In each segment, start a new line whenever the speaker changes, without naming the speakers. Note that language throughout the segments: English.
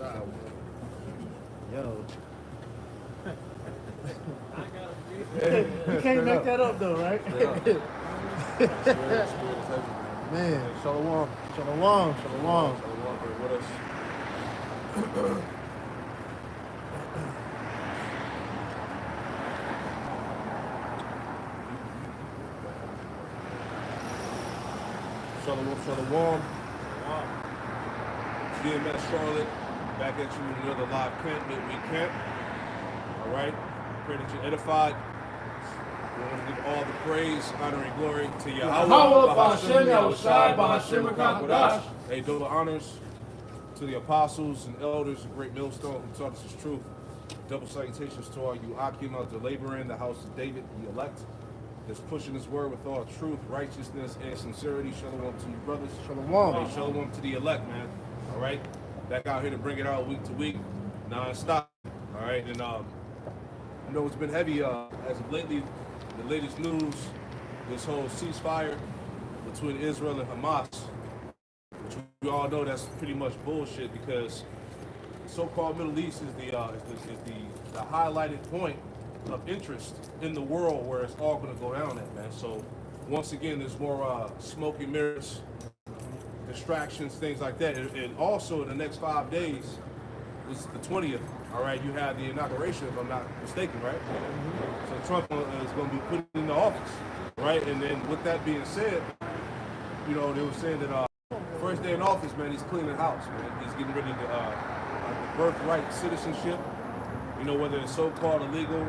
Yo.
You can't make that up though, right? Man,
Shalom.
shalom.
Shalom with us. Shalom. GMS Charlotte, back at you with another live camp, midweek camp. All right. Pray that you're edified. We want to give all the praise, honor, and glory to Yahweh,
B'Hashem Yahushai, B'Hashem HaKadosh.
A double honors to the apostles and elders, the great millstone who taught us his truth. Double salutations to all you Akim out there laboring, the house of David, the elect, that's pushing his word with all truth, righteousness, and sincerity. Shalom to you, brothers.
Shalom.
Hey, shalom to the elect, man. All right? Back out here to bring it out week to week, non-stop. All right? And, you know, it's been heavy as of lately. The latest news, this whole ceasefire between Israel and Hamas, which we all know that's pretty much bullshit because the so-called Middle East is the highlighted point of interest in the world where it's all going to go down at, man. So once again, there's more smoke and mirrors, distractions, things like that. And also in the next 5 days, this is the 20th, all right, you have the inauguration, if I'm not mistaken, right? So Trump is going to be put in the office, right? And then with that being said, you know, they were saying that first day in office, man, he's cleaning house, man. He's getting rid of the birthright citizenship, you know, whether it's so-called illegal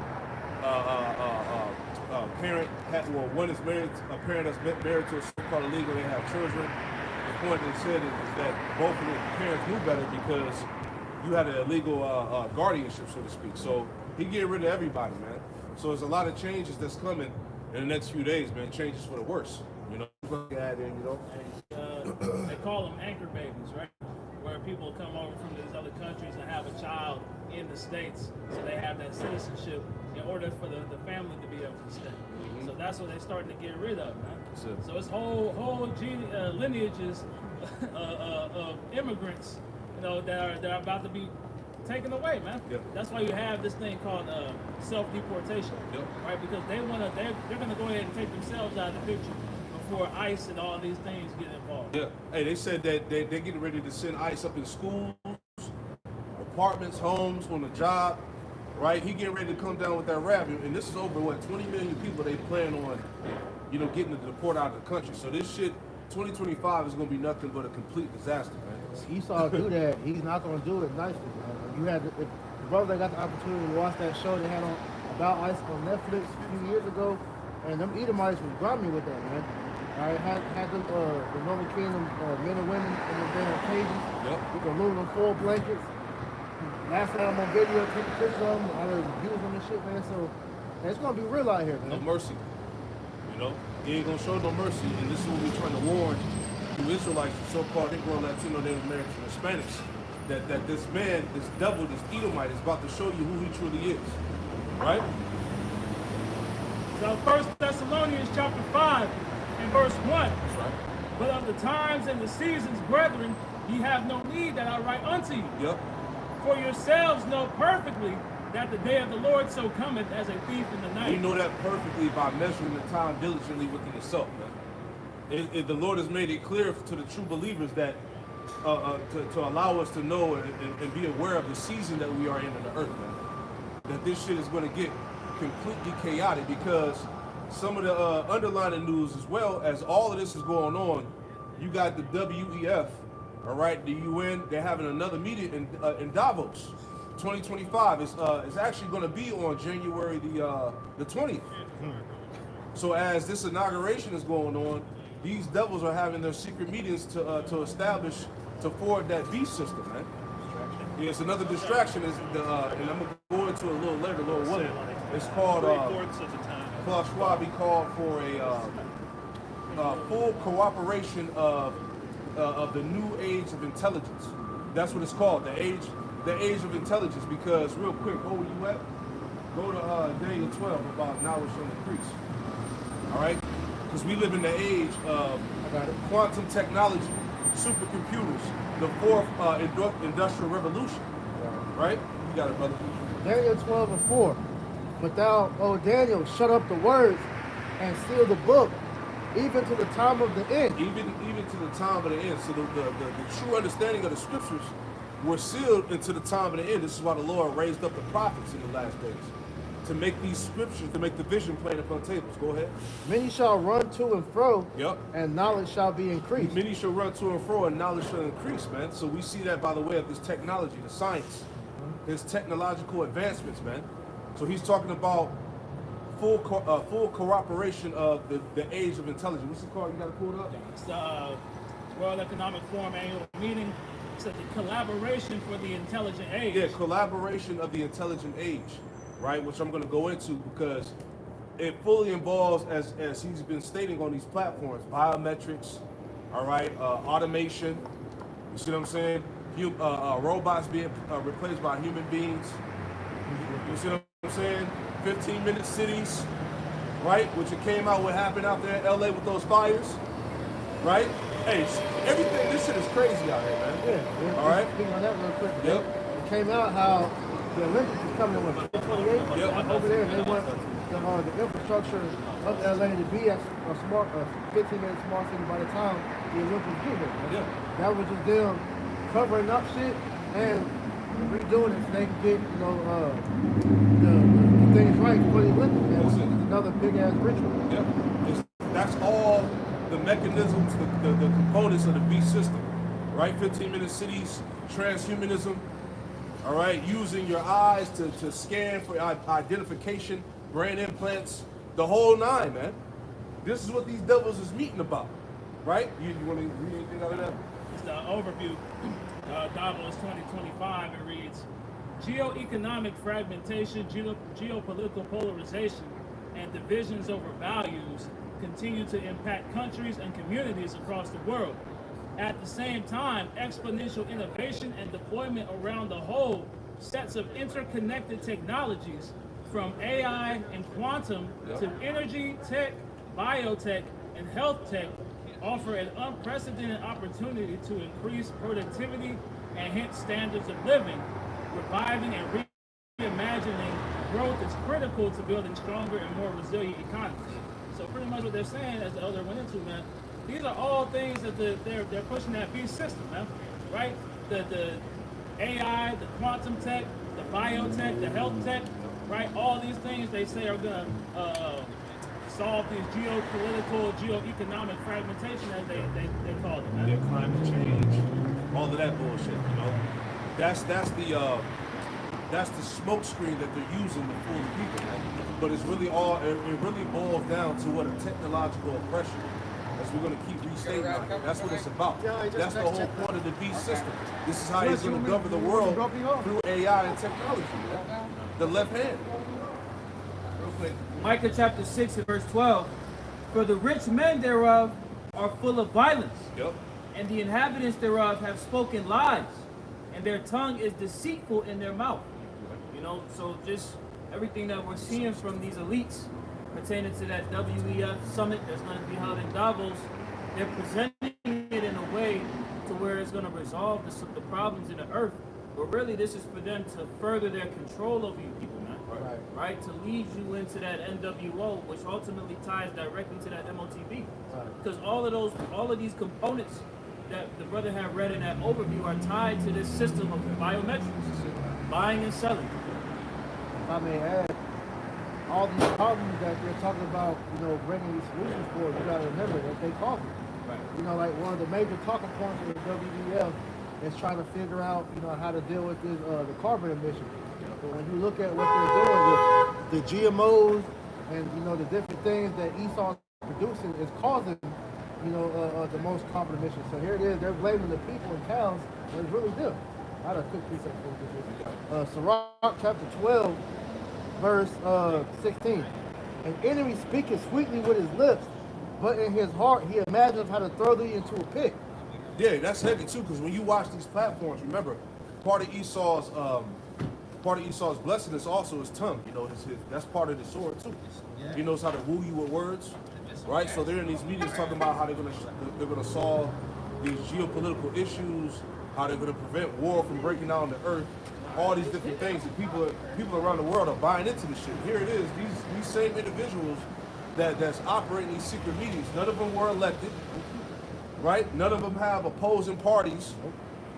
parent, well, one is married, a parent that's married to a so-called illegal, they have children. The point they said is that both of the parents knew better because you had an illegal guardianship, so to speak. So he getting rid of everybody, man. So there's a lot of changes that's coming in the next few days, man. Changes for the worse, you know.
They call them anchor babies, right? Where people come over from these other countries and have a child in the States, so they have that citizenship in order for the family to be able to stay. So that's what they're starting to get rid of, man. So it's whole lineages of immigrants, you know, that are about to be taken away, man. That's why you have this thing called self-deportation, right? Because they're gonna go ahead and take themselves out of the picture before ICE and all these things get involved.
Hey, they said that they're getting ready to send ICE up in schools, apartments, homes, on the job, right? He getting ready to come down with that rap, and this is over, what, 20 million people they plan on, you know, getting to deport out of the country. So this shit, 2025 is going to be nothing but a complete disaster, man.
Esau do that. He's not going to do it nicely, man. You had the brother that got the opportunity to watch that show they had on about ICE on Netflix a few years ago, and them Edomites was grimy with that, man. All right, had the Northern Kingdom men and women in the damn cages with the aluminum foil blankets. Last time on video, take a picture of them, I was abusing them and shit, man. So it's gonna be real out here, man.
No mercy, you know. He ain't gonna show no mercy, and this is what we're trying to warn you Israelites, so-called Negro, Latino, Native Americans, and Hispanics, that this man, this devil, this Edomite is about to show you who he truly is, right?
So 1 Thessalonians chapter 5 and verse 1.
That's right.
But of the times and the seasons, brethren, ye have no need that I write unto you. For yourselves know perfectly that the day of the Lord so cometh as a thief in the night.
We know that perfectly by measuring the time diligently within yourself, man. The Lord has made it clear to the true believers that to allow us to know and be aware of the season that we are in the earth, man. That this shit is going to get completely chaotic because some of the underlying news, as well as all of this is going on, you got the WEF, all right, the UN, they're having another meeting in Davos, 2025. It's actually going to be on January the 20th. So as this inauguration is going on, these devils are having their secret meetings to establish, to forward that beast system, man. Yeah, it's another distraction. Is and I'm gonna go into it a little later, a little later. It's called Klaus Schwab. He called for a full cooperation of the new age of intelligence. That's what it's called, the age of intelligence. Because real quick, where were you at? Go to Daniel 12 about now it's on the increase. All right, because we live in the age of quantum technology. supercomputers, the fourth industrial revolution. Right? You got it, brother.
Daniel 12:4. But thou, O Daniel, shut up the words and seal the book, even to the time of the end.
Even to the time of the end. So the true understanding of the scriptures were sealed into the time of the end. This is why the Lord raised up the prophets in the last days, to make these scriptures, to make the vision plain upon tables. Go ahead.
Many shall run to and fro,
Yep.
and knowledge shall be increased.
Many shall run to and fro, and knowledge shall increase, man. So we see that by the way of this technology, the science, his technological advancements, man. So he's talking about full cooperation of the age of intelligence. What's it called? You got to pull it up?
It's the World Economic Forum annual meeting. It's the collaboration for the intelligent age.
Yeah, collaboration of the intelligent age, right? Which I'm going to go into because it fully involves, as he's been stating on these platforms, biometrics, all right, automation. You see what I'm saying? Robots being replaced by human beings. You see what I'm saying? 15-minute cities, right? Which it came out what happened out there in LA with those fires, right? Hey, everything, this shit is crazy out here, man.
Yeah.
All right.
Speaking on that real quick.
Yep.
It came out how the Olympics is coming in with 28
Yep.
over there, and they want the infrastructure of LA to be a smart, 15-minute smart city by the time the Olympics get there. Man.
Yeah.
That was just them covering up shit and redoing it so they can get, the things right for the Olympics. Man.
That's
Which
it.
is another big ass ritual.
Yep. That's all the mechanisms, the components of the beast system, right? 15-minute cities, transhumanism, all right? Using your eyes to scan for identification, brain implants, the whole nine, man. This is what these devils is meeting about, right? You want to read anything out of that?
It's the overview. Davos 2025, it reads, geoeconomic fragmentation, geopolitical polarization, and divisions over values continue to impact countries and communities across the world. At the same time, exponential innovation and deployment around the whole sets of interconnected technologies from AI and quantum to energy, tech, biotech, and health tech offer an unprecedented opportunity to increase productivity and hence standards of living. Reviving and reimagining growth is critical to building stronger and more resilient economies. So pretty much what they're saying, as the elder went into, man, these are all things that they're pushing that beast system, man, right? The AI, the quantum tech, the biotech, the health tech, right? All these things they say are gonna solve these geopolitical, geoeconomic fragmentation, as they call it, man.
Yeah, climate change, all of that bullshit, you know. That's the smoke screen that they're using to fool the people, man. But it's really it really boils down to what a technological oppression, as we're going to keep restating on here. That's what it's about. That's the whole point of the beast system. This is how he's going to govern the world through AI and technology, man. The left hand. Real quick.
Micah chapter 6 and verse 12. For the rich men thereof are full of violence,
Yep.
and the inhabitants thereof have spoken lies, and their tongue is deceitful in their mouth. You know, so just everything that we're seeing from these elites pertaining to that WEF summit that's going to be held in Davos, they're presenting it in a way to where it's going to resolve the problems in the earth. But really, this is for them to further their control over you people, man. Right? To lead you into that NWO, which ultimately ties directly to that MOTB. Because all of these components that the brother had read in that overview are tied to this system of biometrics, buying and selling.
If I may add, all these problems that they're talking about, bringing these solutions for, you gotta remember that they cause it.
Right.
Like one of the major talking points of the WEF is trying to figure out, how to deal with this, the carbon emissions. But when you look at what they're doing with the GMOs and, the different things that Esau is producing is causing, the most carbon emissions. So here it is, they're blaming the people in towns, but it's really them. I had a quick piece of Sirach chapter 12, verse 16. An enemy speaketh sweetly with his lips, but in his heart he imagines how to throw thee into a pit.
Yeah, that's heavy too, because when you watch these platforms, remember, part of Esau's blessing is also his tongue. That's part of the sword too. He knows how to woo you with words, right? So they're in these meetings talking about how they're gonna solve these geopolitical issues, how they're going to prevent war from breaking out on the earth, all these different things, and people around the world are buying into this shit. Here it is, these same individuals that's operating these secret meetings. None of them were elected, right? None of them have opposing parties,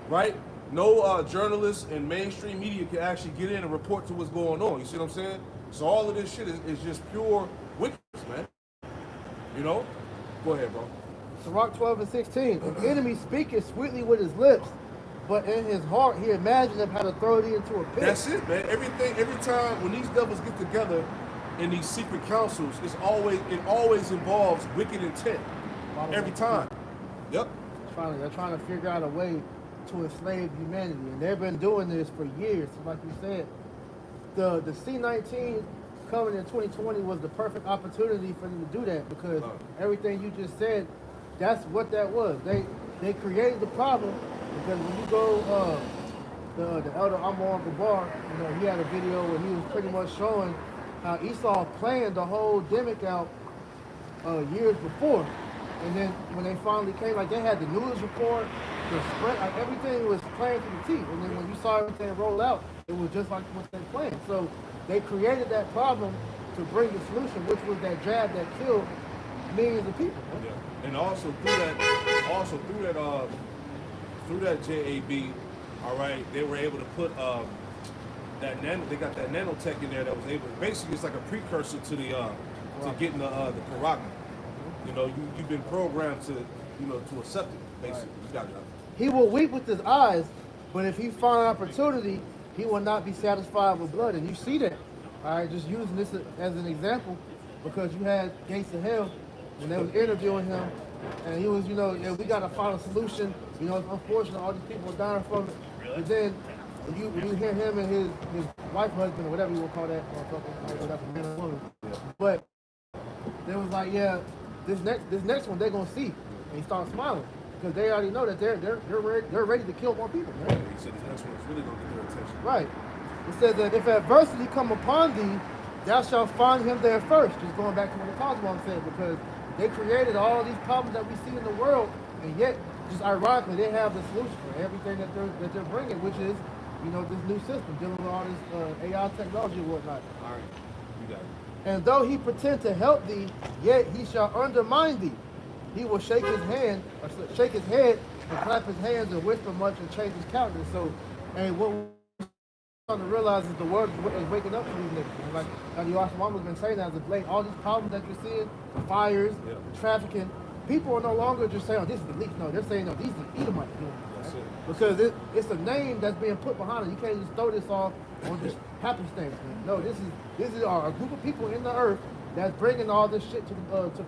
right? No journalists and mainstream media can actually get in and report to what's going on. You see what I'm saying? So all of this shit is just pure wickedness, man. You know? Go ahead, bro.
Sirach 12:16. An enemy speaketh sweetly with his lips, but in his heart he imagineth how to throw thee into a pit.
That's it, man. Every time when these devils get together in these secret councils, it always involves wicked intent. Every time. Yep.
They're trying to figure out a way to enslave humanity, and they've been doing this for years. Like you said, the C-19 coming in 2020 was the perfect opportunity for them to do that, because everything you just said, that's what that was. They created the problem, because when you go, the elder Amor Gabar, he had a video where he was pretty much showing how Esau planned the whole demic out years before. And then when they finally came, like they had the news report, the spread, like everything was planned to the T. And then when you saw everything roll out, it was just like what they planned. So they created that problem to bring the solution, which was that jab that killed millions of people. Right?
Yeah. And also through that JAB, all right, they were able to put they got that nanotech in there that was able, basically it's like a precursor to the to getting the Quran. You know, you've been programmed to accept it, basically. You got it.
He will weep with his eyes, but if he find opportunity, he will not be satisfied with blood. And you see that. All right, just using this as an example, because you had Gates of Hell, when they was interviewing him, and he was, we got to find a solution. It's unfortunate all these people are dying from it. But then when you hear him and his wife, husband, or whatever you want to call that, that's a man or woman. But they was like, yeah, this next one they're gonna see, and he started smiling because they already know that they're ready to kill more people. Man.
He said this next one is really gonna get their attention.
Right. It says that if adversity come upon thee, thou shalt find him there first. Just going back to what the Cosmo said, because they created all these problems that we see in the world, and yet, just ironically, they have the solution for everything that they're bringing, which is, this new system dealing with all this AI technology and whatnot.
All right, you got it.
And though he pretend to help thee, yet he shall undermine thee. He will shake his head, and clap his hands and whisper much and change his countenance. So, and what we're starting to realize is the world is waking up to these niggas. Like the Osman has been saying as of late, all these problems that you're seeing, the fires, the trafficking, people are no longer just saying, oh, this is the leaks. No, they're saying, no, these are the Edomites doing this. Right? Because it's a name that's being put behind it. You can't just throw this off on just happenstance, man. No, this is a group of people in the earth that's bringing all this shit to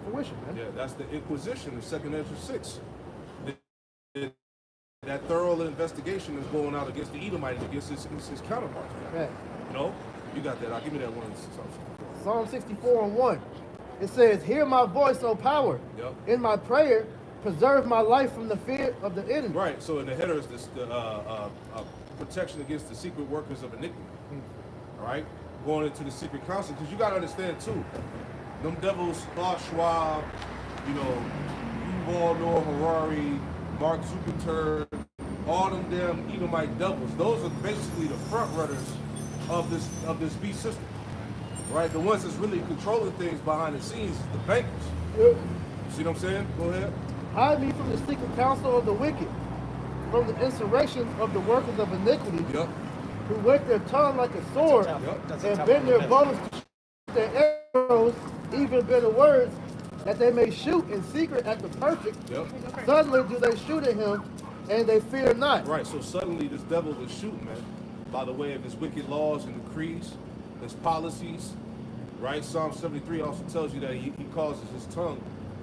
fruition, man.
Yeah, that's the Inquisition in 2nd Ezra 6. That thorough investigation is going out against the Edomites, against his counterparts.
Man.
You got that. I'll give me that one.
Psalm 64:1. It says, hear my voice, O power.
Yep.
In my prayer, preserve my life from the fear of the enemy.
Right. So in the header is this protection against the secret workers of iniquity. All right, going into the secret council, because you got to understand too, them devils, Klaus Schwab, Yuval Noah Harari, Mark Zuckerberg, all them damn Edomite devils. Those are basically the front runners of this beast system, right? The ones that's really controlling things behind the scenes is the bankers. You see what I'm saying? Go ahead.
Hide me from the secret counsel of the wicked, from the insurrection of the workers of iniquity.
Yep.
Who wet their tongue like a sword, and bend their bows to shoot their arrows, even bitter words, that they may shoot in secret at the perfect.
Yep.
Suddenly do they shoot at him, and they fear not.
Right, so suddenly this devil is shooting, man, by the way of his wicked laws and decrees, his policies, right? Psalm 73 also tells you that he causes his tongue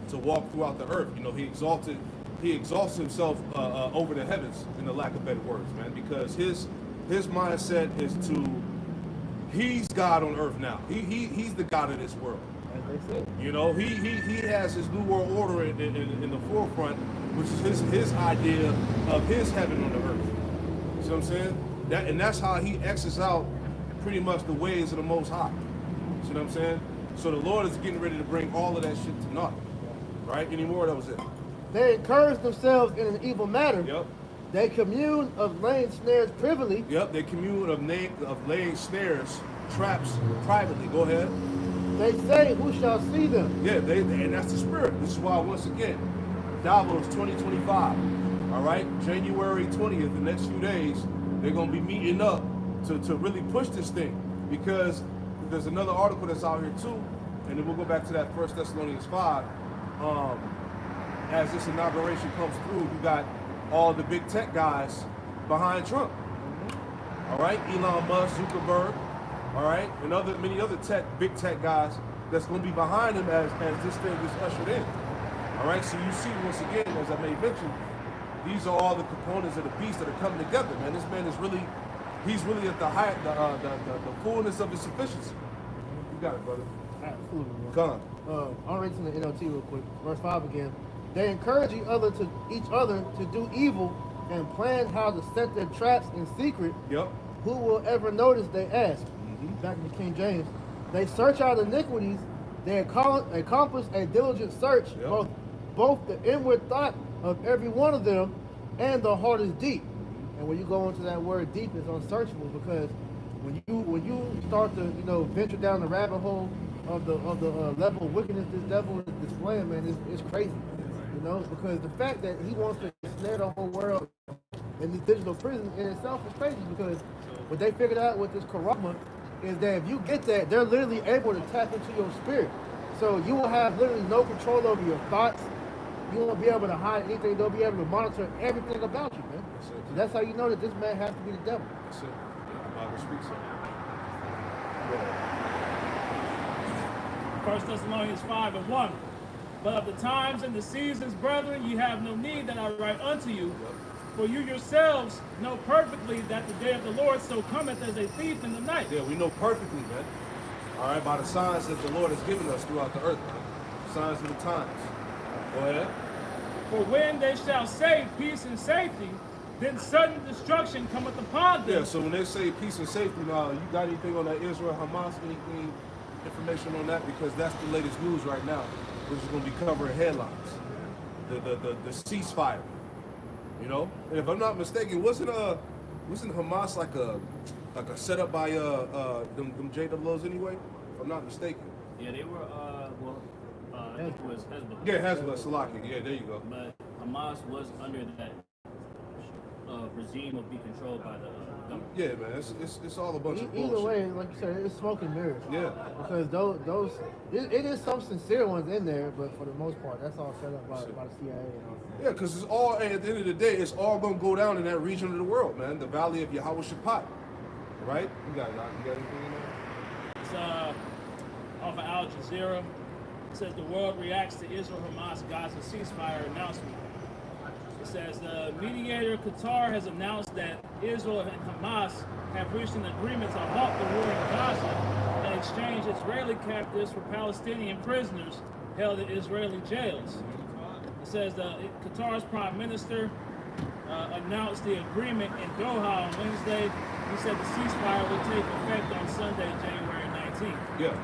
to walk throughout the earth. He exalts himself over the heavens, in the lack of better words, man, because his mindset is he's God on earth now. He's the God of this world. He has his new world order in the forefront, which is his idea of his heaven on the earth. See what I'm saying? That's how he X's out pretty much the ways of the Most High. See what I'm saying? So the Lord is getting ready to bring all of that shit to naught. Right? Any more? That was it.
They encourage themselves in an evil manner.
Yep.
They commune of laying snares privily.
Yep. They commune of laying snares, traps privately. Go ahead.
They say, who shall see them?
Yeah, and that's the spirit. This is why, once again, Davos 2025. All right, January 20th, the next few days, they're going to be meeting up to really push this thing, because there's another article that's out here too, and then we'll go back to that 1 Thessalonians 5. As this inauguration comes through, you got all the big tech guys behind Trump. All right, Elon Musk, Zuckerberg, all right, and many other big tech guys that's going to be behind him as this thing is ushered in. All right, so you see, once again, as I may mention, these are all the components of the beast that are coming together, man. This man is he's really at the height, the fullness of his sufficiency. You got it, brother.
Absolutely, man.
Come on.
I'll read from the NLT real quick. Verse 5 again. They encourage each other to do evil and plan how to set their traps in secret.
Yep.
Who will ever notice, they ask. Back in the King James. They search out iniquities. They accomplish a diligent search,
Yep.
both the inward thought of every one of them and the heart is deep. And when you go into that word deep, it's unsearchable, because when you start to venture down the rabbit hole of the level of wickedness this devil is displaying, man, it's crazy. Because the fact that he wants to snare the whole world in this digital prison in itself is crazy, because what they figured out with this corona is that if you get that, they're literally able to tap into your spirit. So you will have literally no control over your thoughts. You won't be able to hide anything. They'll be able to monitor everything about you, man. So that's how you know that this man has to be the devil.
That's it. Yeah, the Bible speaks of it.
1 Thessalonians 5:1. But of the times and the seasons, brethren, ye have no need that I write unto you. For you yourselves know perfectly that the day of the Lord so cometh as a thief in the night.
Yeah, we know perfectly, man. All right, by the signs that the Lord has given us throughout the earth, man. Signs of the times. Go ahead.
For when they shall say peace and safety, then sudden destruction cometh upon them.
Yeah, so when they say peace and safety, now you got anything on that Israel Hamas? Anything, information on that? Because that's the latest news right now, which is going to be covering headlines. The ceasefire. And if I'm not mistaken, wasn't Hamas like a setup by them JWs anyway? If I'm not mistaken.
Yeah, they were. I think it was Hezbollah.
Yeah, Hezbollah, Salaki. Yeah, there you go.
But Hamas was under that regime of be controlled by the government.
Yeah, man, it's all a bunch of bullshit.
Either way, like you said, it's smoke and mirrors.
Yeah.
Because those it is some sincere ones in there, but for the most part, that's all set up by the CIA and all.
Yeah, because it's all, at the end of the day, it's all going to go down in that region of the world, man. The Valley of Yehoshaphat. Right? You got anything in there?
It's off of Al Jazeera. It says the world reacts to Israel-Hamas Gaza ceasefire announcement. It says the mediator Qatar has announced that Israel and Hamas have reached an agreement to halt the war in Gaza and exchange Israeli captives for Palestinian prisoners held in Israeli jails. It says Qatar's prime minister announced the agreement in Doha on Wednesday. He said the ceasefire will take effect on Sunday, January 19th.
Yeah.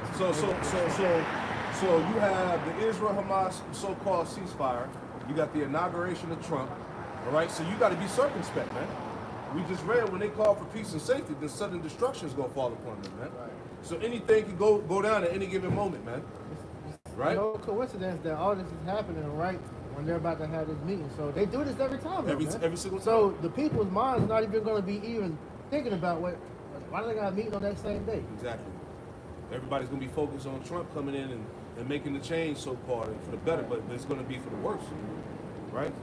So you have the Israel-Hamas so-called ceasefire. You got the inauguration of Trump. All right. So you got to be circumspect, man. We just read when they call for peace and safety, the sudden destruction is going to fall upon them, man. Right. So anything can go down at any given moment, man. Right.
No coincidence that all this is happening right when they're about to have this meeting. So they do this every time.
Every single time.
So the people's minds not even going to be even thinking about why do they got a meeting on that same day?
Exactly. Everybody's going to be focused on Trump coming in and making the change so-called and for the better, but it's going to be for the worse. Right?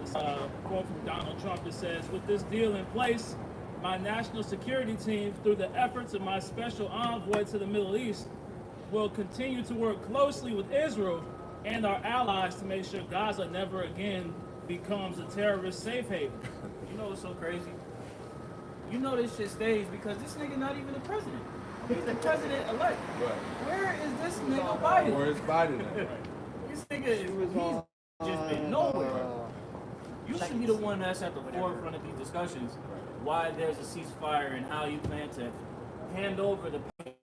This quote from Donald Trump, it says, with this deal in place, my national security team, through the efforts of my special envoy to the Middle East, will continue to work closely with Israel and our allies to make sure Gaza never again becomes a terrorist safe haven.
You know what's so crazy? You know this shit stays because this nigga not even the president. He's the president-elect.
Right.
Where is this nigga Biden?
Where is Biden at?
This nigga, he's just been nowhere. You should be the one that's at the forefront of these discussions. Why there's a ceasefire and how you plan to hand over the president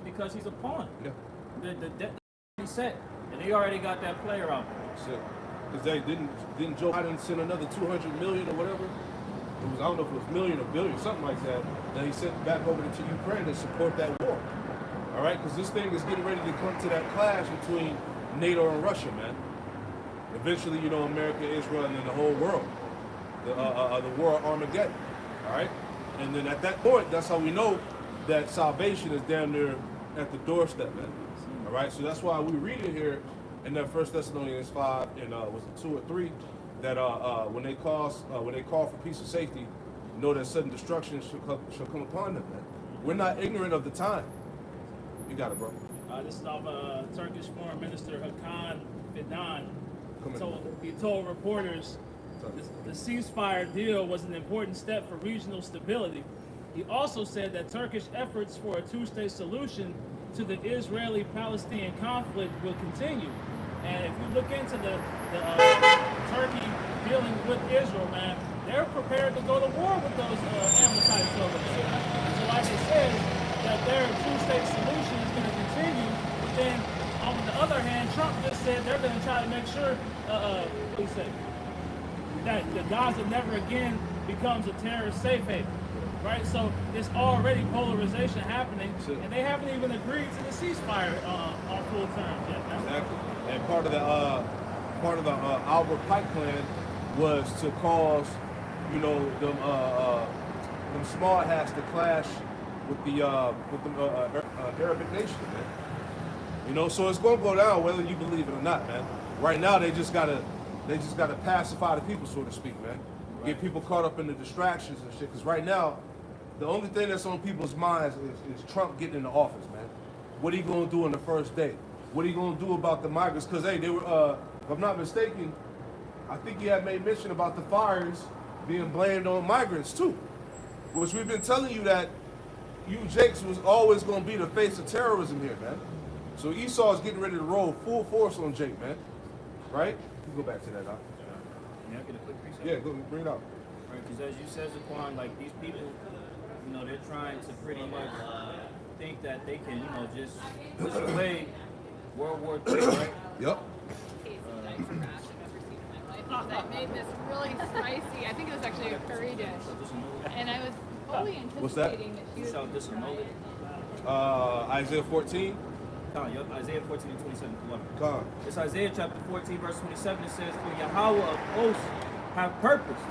because he's a pawn.
Yeah.
The debt is set. And they already got that player out there.
Because they didn't Joe Biden send another 200 million or whatever? It was, I don't know if it was million or billion, something like that he sent back over to Ukraine to support that war. All right, because this thing is getting ready to come to that clash between NATO and Russia, man. Eventually, you know, America, Israel, and then the whole world. The war of Armageddon. All right? And then at that point, that's how we know that salvation is down there at the doorstep, man. All right? So that's why we read it here in that 1 Thessalonians 5 and was it 2 or 3 that when they call for peace and safety, know that sudden destruction shall come upon them, man. We're not ignorant of the time. You got it, bro.
This is of Turkish Foreign Minister Hakan Fidan. He told reporters the ceasefire deal was an important step for regional stability. He also said that Turkish efforts for a two-state solution to the Israeli-Palestinian conflict will continue. And if you look into the Turkey dealing with Israel, man, they're prepared to go to war with those Amalekites over there. So like I said, that their two-state solution is going to continue. But then, on the other hand, Trump just said they're going to try to make sure, what he said, that the Gaza never again becomes a terrorist safe haven. Right? So there's already polarization happening, and they haven't even agreed to the ceasefire on full terms yet.
Exactly. And part of the Albert Pike plan was to cause, you know, them small hats to clash with the Arabic nation, man. You know, so it's gonna go down whether you believe it or not, man. Right now they just gotta pacify the people, so to speak, man. Get people caught up in the distractions and shit. Because right now, the only thing that's on people's minds is Trump getting into office, man. What are you gonna do on the first day? What are you gonna do about the migrants? Because hey, they were, if I'm not mistaken, I think he had made mention about the fires being blamed on migrants too. Which we've been telling you that you Jakes was always gonna be the face of terrorism here, man. So Esau is getting ready to roll full force on Jake, man. Right? You go back to that, huh?
May I get a quick precept?
Yeah, go bring it out.
Right, because as you said, Zaquan, like these people, you know, they're trying to pretty much think that they can, you know, just push away World War III, right?
Yep.
I made this really spicy. I think it was actually a curry dish, and I was fully
What's that?
anticipating that she
You
was.
shall disannul it.
Isaiah 14.
Yep, Isaiah 14 and 27.
Come.
It's Isaiah chapter 14, verse 27. It says, "For Yahweh of hosts have purpose."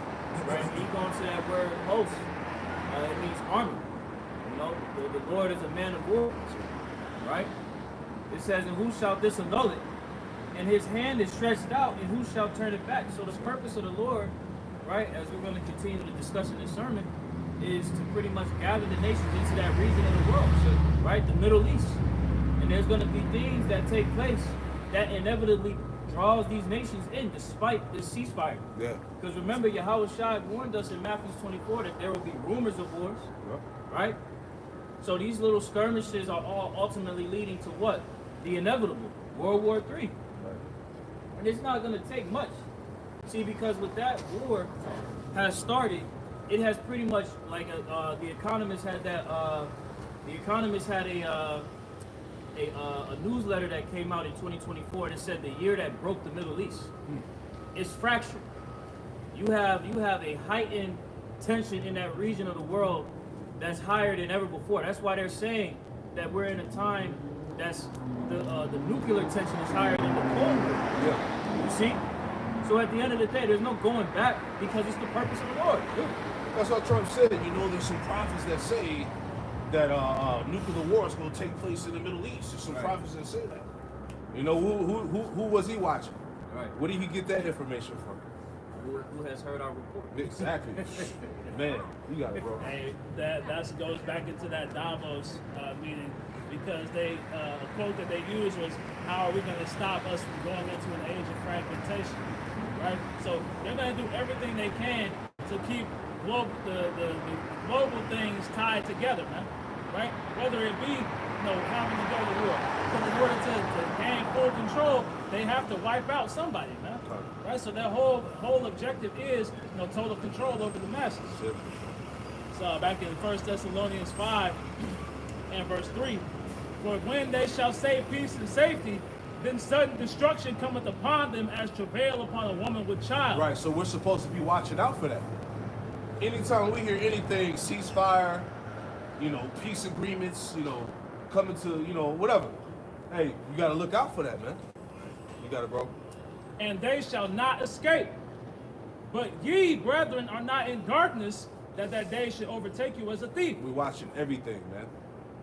Right? And you go into that word host. It means army. You know, the Lord is a man of war. Right? It says, "And who shall disannul it? And his hand is stretched out, and who shall turn it back?" So the purpose of the Lord, right, as we're going to continue to discuss in this sermon, is to pretty much gather the nations into that region of the world, right? The Middle East. And there's going to be things that take place that inevitably draws these nations in despite this ceasefire.
Yeah.
Because remember, Yahweh Shai warned us in Matthew 24 that there will be rumors of wars, right? So these little skirmishes are all ultimately leading to what? The inevitable, World War III. Right. And it's not going to take much. See, because with that war has started, it has pretty much, like The Economist had that, The Economist had a newsletter that came out in 2024 that said the year that broke the Middle East. It's fractured. You have a heightened tension in that region of the world that's higher than ever before. That's why they're saying that we're in a time that's the nuclear tension is higher than the Cold War.
Yeah.
You see? So at the end of the day, there's no going back because it's the purpose of the Lord.
Yeah. That's what Trump said. You know, there's some prophets that say that nuclear war is going to take place in the Middle East. There's some prophets that say that. You know, who was he watching?
Right.
Where did he get that information from?
Who has heard our report?
Exactly. Man, you got it, bro.
Hey, that goes back into that Davos meeting because a quote that they used was, "How are we going to stop us from going into an age of fragmentation?" Right. So they're going to do everything they can to keep the global things tied together, man. Right. Whether it be having to go to war, because in order to gain full control, they have to wipe out somebody, man. Right. So their whole objective is total control over the masses.
Shit.
So back in 1 Thessalonians 5 and verse 3, "For when they shall say peace and safety, then sudden destruction cometh upon them as travail upon a woman with child.
Right, so we're supposed to be watching out for that. Anytime we hear anything, ceasefire, peace agreements, coming to, whatever. Hey, you got to look out for that, man. You got it, bro.
And they shall not escape. But ye, brethren, are not in darkness, that day should overtake you as a thief.
We're watching everything, man.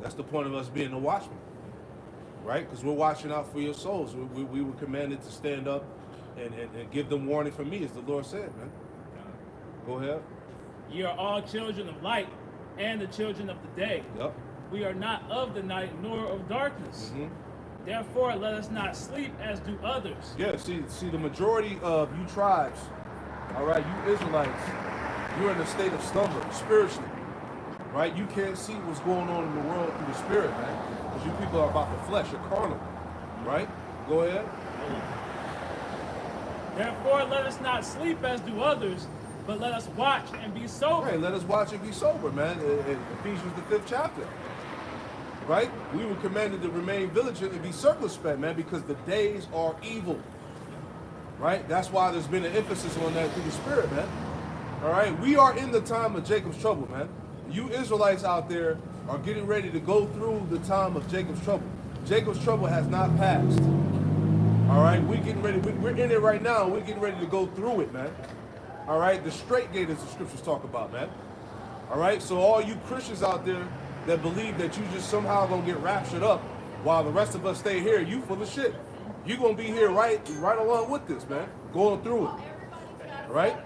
That's the point of us being a watchman, right? Because we're watching out for your souls. We were commanded to stand up and give them warning from me, as the Lord said, man. Go ahead.
Ye are all children of light and the children of the day.
Yep.
We are not of the night nor of darkness.
Mm-hmm.
Therefore, let us not sleep as do others.
Yeah, see, the majority of you tribes, all right, you Israelites, you're in a state of slumber spiritually, right? You can't see what's going on in the world through the spirit, man, because you people are about the flesh, you're carnal, right? Go ahead.
Therefore, let us not sleep as do others, but let us watch and be sober.
Right, let us watch and be sober, man. In Ephesians the 5th chapter, right? We were commanded to remain vigilant and be circumspect, man, because the days are evil, right? That's why there's been an emphasis on that through the spirit, man. All right, we are in the time of Jacob's trouble, man. You Israelites out there are getting ready to go through the time of Jacob's trouble. Jacob's trouble has not passed. All right, we're getting ready. We're in it right now. We're getting ready to go through it, man. All right, the straight gate, as the scriptures talk about, man. All right, so all you Christians out there that believe that you just somehow gonna get raptured up while the rest of us stay here, you full of shit. You gonna be here right along with this, man, going through it. All right?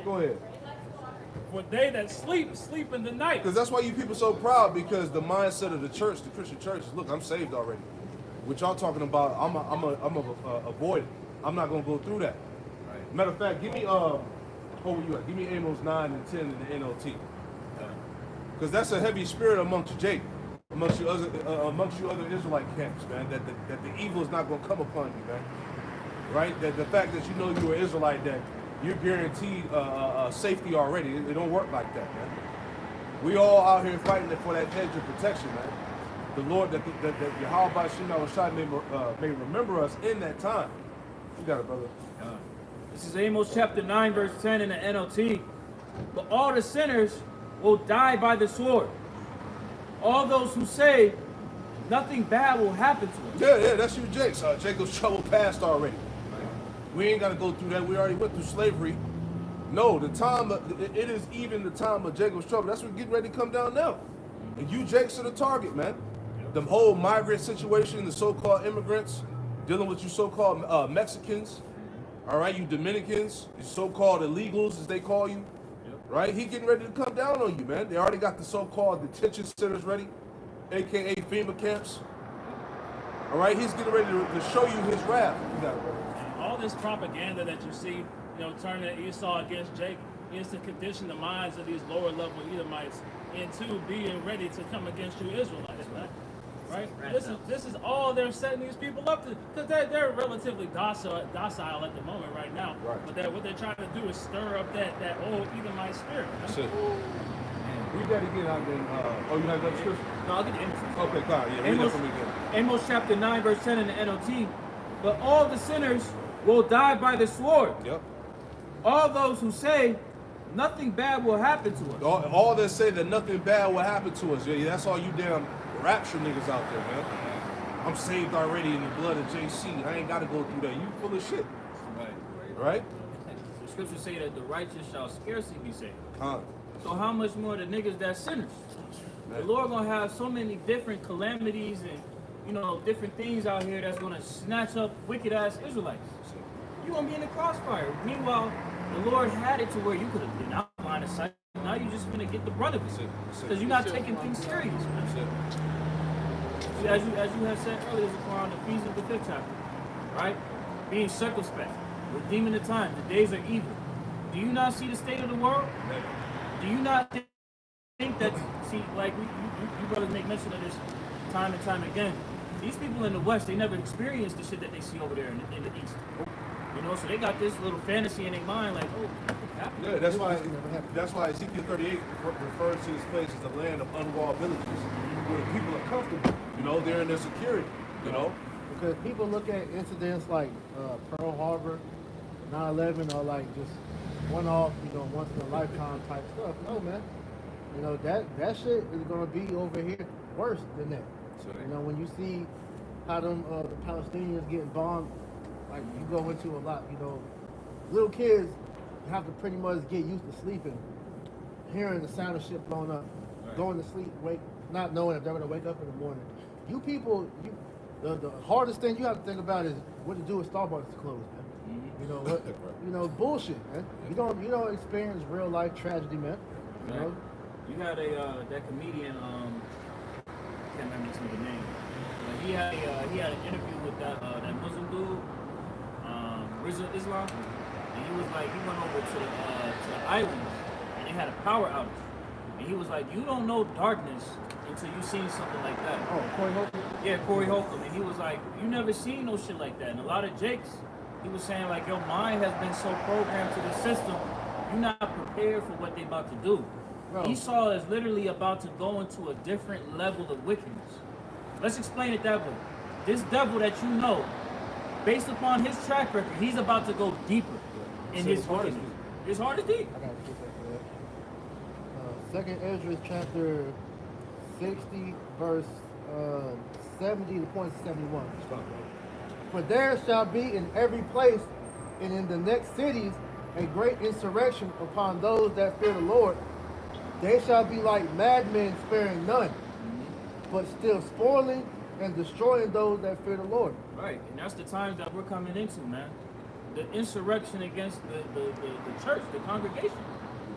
Go ahead.
For they that sleep, sleep in the night.
Because that's why you people so proud, because the mindset of the church, the Christian church, is, look, I'm saved already. What y'all talking about, I'm a avoid it. I'm not gonna go through that. Right. Matter of fact, give me where you at? Give me Amos 9 and 10 in the NLT. Because that's a heavy spirit amongst Jake, amongst you other Israelite camps, man. That the evil is not gonna come upon you, man. Right? That the fact that you know you're an Israelite, that you're guaranteed safety already. It don't work like that, man. We all out here fighting for that hedge of protection, man. The Lord, that Yahweh Bashim Shai may remember us in that time. You got it, brother.
This is Amos chapter 9, verse 10 in the NLT. But all the sinners will die by the sword. All those who say nothing bad will happen to us.
Yeah, that's you, Jake. Jacob's trouble passed already. We ain't got to go through that. We already went through slavery. No, it is even the time of Jacob's trouble. That's what getting ready to come down now. And you, Jake's are the target, man. The whole migrant situation, the so-called immigrants, dealing with you so-called Mexicans, all right, you Dominicans, you so-called illegals, as they call you, right? He getting ready to come down on you, man. They already got the so-called detention centers ready, a.k.a. FEMA camps. All right, he's getting ready to show you his wrath. You got it, bro.
All this propaganda that you see, turning Esau against Jacob, is to condition the minds of these lower level Edomites into being ready to come against you Israelites, right? This is all they're setting these people up to, because they're relatively docile at the moment right now.
Right.
But what they're trying to do is stir up that old Edomite spirit. Right?
That's it. Read that again out there. You have that scripture?
No, I'll get the Amos.
Okay, God, yeah, read that for me again.
Amos chapter 9, verse 10 in the NLT. But all the sinners will die by the sword.
Yep.
All those who say nothing bad will happen to us.
All that say that nothing bad will happen to us. Yeah, that's all you damn rapture niggas out there, man. I'm saved already in the blood of JC. I ain't got to go through that. You full of shit. Right?
The scriptures say that the righteous shall scarcely be saved.
Huh.
So how much more the niggas that sinners? Man. The Lord gonna have so many different calamities and different things out here that's gonna snatch up wicked ass Israelites. You gonna be in the crossfire. Meanwhile, the Lord had it to where you could have been out line of sight. Now you're just gonna get the brunt of it because you're not taking things serious, man. As you have said earlier, Zechariah, in Ephesians the 5th chapter, right? Being circumspect, redeeming the time. The days are evil. Do you not see the state of the world? Do you not think that? See, like you brothers make mention of this time and time again. These people in the West, they never experienced the shit that they see over there in the East. So they got this little fantasy in their mind, like,
yeah, that's why Ezekiel 38 refers to this place as the land of unwalled villages, where the people are comfortable. They're in their security. You know?
Because people look at incidents like Pearl Harbor, 9/11, or like just one-off, once in a lifetime type stuff. No, man. That shit is gonna be over here worse than that. When you see how them the Palestinians getting bombed, like you go into a lot. Little kids have to pretty much get used to sleeping, hearing the sound of shit blown up, going to sleep, not knowing if they're gonna wake up in the morning. You people, the hardest thing you have to think about is what to do if Starbucks is closed, man. Bullshit, man. You don't experience real life tragedy, man.
You had that comedian, I can't remember his name. He had an interview with that Muslim dude, Rizal Islam, and he was like, he went over to the islands and they had a power outage, and he was like, you don't know darkness until you seen something like that.
Oh, Corey Holcomb?
Yeah, Corey Holcomb, and he was like, you never seen no shit like that. And a lot of Jakes, he was saying like, your mind has been so programmed to the system, you're not prepared for what they about to do. Bro. Esau is literally about to go into a different level of wickedness. Let's explain it that way. This devil that you know, based upon his track record, he's about to go deeper in his wickedness. His heart is deep.
I got to Second Ezra chapter 60, verse 70 to point 71. For there shall be in every place and in the next cities a great insurrection upon those that fear the Lord. They shall be like madmen, sparing none, but still spoiling and destroying those that fear the Lord.
Right, and that's the times that we're coming into, man. The insurrection against the church, the congregation,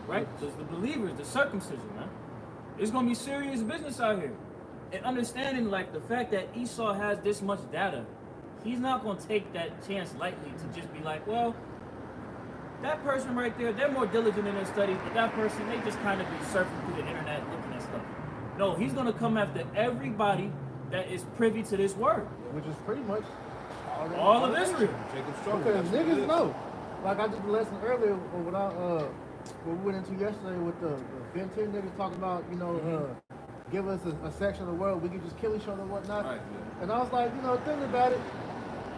right? The believers, the circumcision, man. It's gonna be serious business out here. And understanding like the fact that Esau has this much data, he's not gonna take that chance lightly to just be like, well, that person right there, they're more diligent in their studies, but that person, they just kind of be surfing through the internet looking at stuff. No, he's gonna come after everybody that is privy to this word.
Which is pretty much
all of Israel.
Because niggas know. Like I did the lesson earlier what we went into yesterday with the Ben 10 niggas talking about, give us a section of the world we can just kill each other and whatnot. Right, yeah. And I was like, think about it.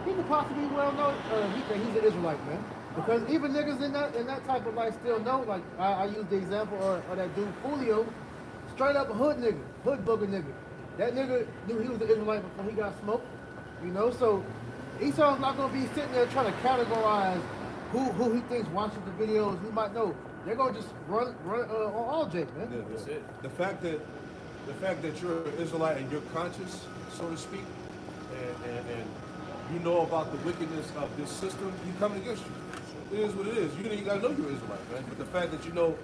He could possibly well know he's an Israelite, man. Because even niggas in that type of life still know. Like I use the example of that dude Julio, straight up a hood nigga, hood booger nigga. That nigga knew he was an Israelite before he got smoked. So Esau's not gonna be sitting there trying to categorize who he thinks watches the videos, who might know. They're gonna just run on all Jake, man.
Yeah, that's it. The fact that you're an Israelite and you're conscious, so to speak, and you know about the wickedness of this system, he coming against you. It is what it is. You gotta know you're Israelite, man. But the fact that you know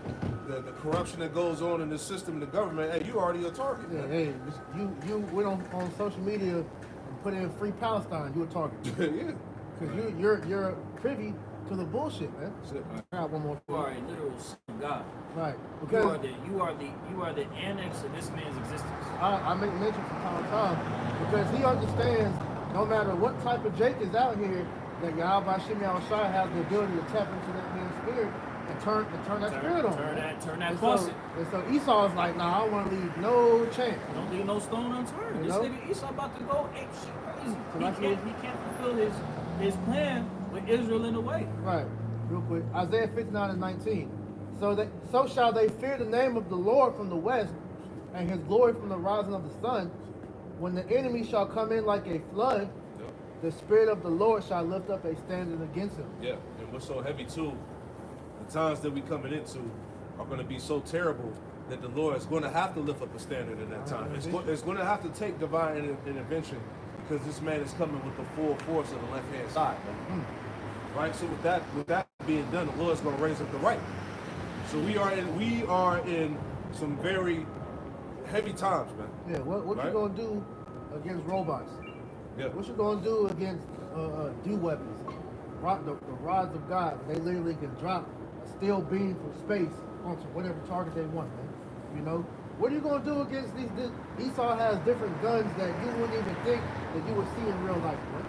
the corruption that goes on in the system, the government, hey, you already a target.
Yeah,
man.
hey, you went on social media and put in free Palestine, you a target.
Yeah.
Because you're privy to the bullshit, man.
That's it, man.
I got one more.
You are a literal son of God.
Right. Because
you are the annex of this man's existence.
I make mention from time to time because he understands no matter what type of Jake is out here, that Yahweh Shimi Al-Shai has the ability to tap into that man's spirit and turn that spirit on.
Turn that faucet.
So Esau's like, nah, I don't want to leave no chance.
Don't leave no stone unturned. This nigga Esau about to go ape shit crazy.
So
he can't fulfill his plan with Israel in the way.
Right. Real quick. Isaiah 59 and 19. So shall they fear the name of the Lord from the west, and his glory from the rising of the sun. When the enemy shall come in like a flood, the Spirit of the Lord shall lift up a standard against him.
Yeah, and what's so heavy too, the times that we coming into are going to be so terrible that the Lord is going to have to lift up a standard in that time. It's going to have to take divine intervention because this man is coming with the full force of the left-hand side. Right? So with that being done, the Lord is going to raise up the right. So we are in some very heavy times, man.
Yeah, what you going to do against robots?
Yeah.
What you gonna do against do weapons? The rods of God, they literally can drop a steel beam from space onto whatever target they want, man. What are you gonna do against these? Esau has different guns that you wouldn't even think that you would see in real life, man.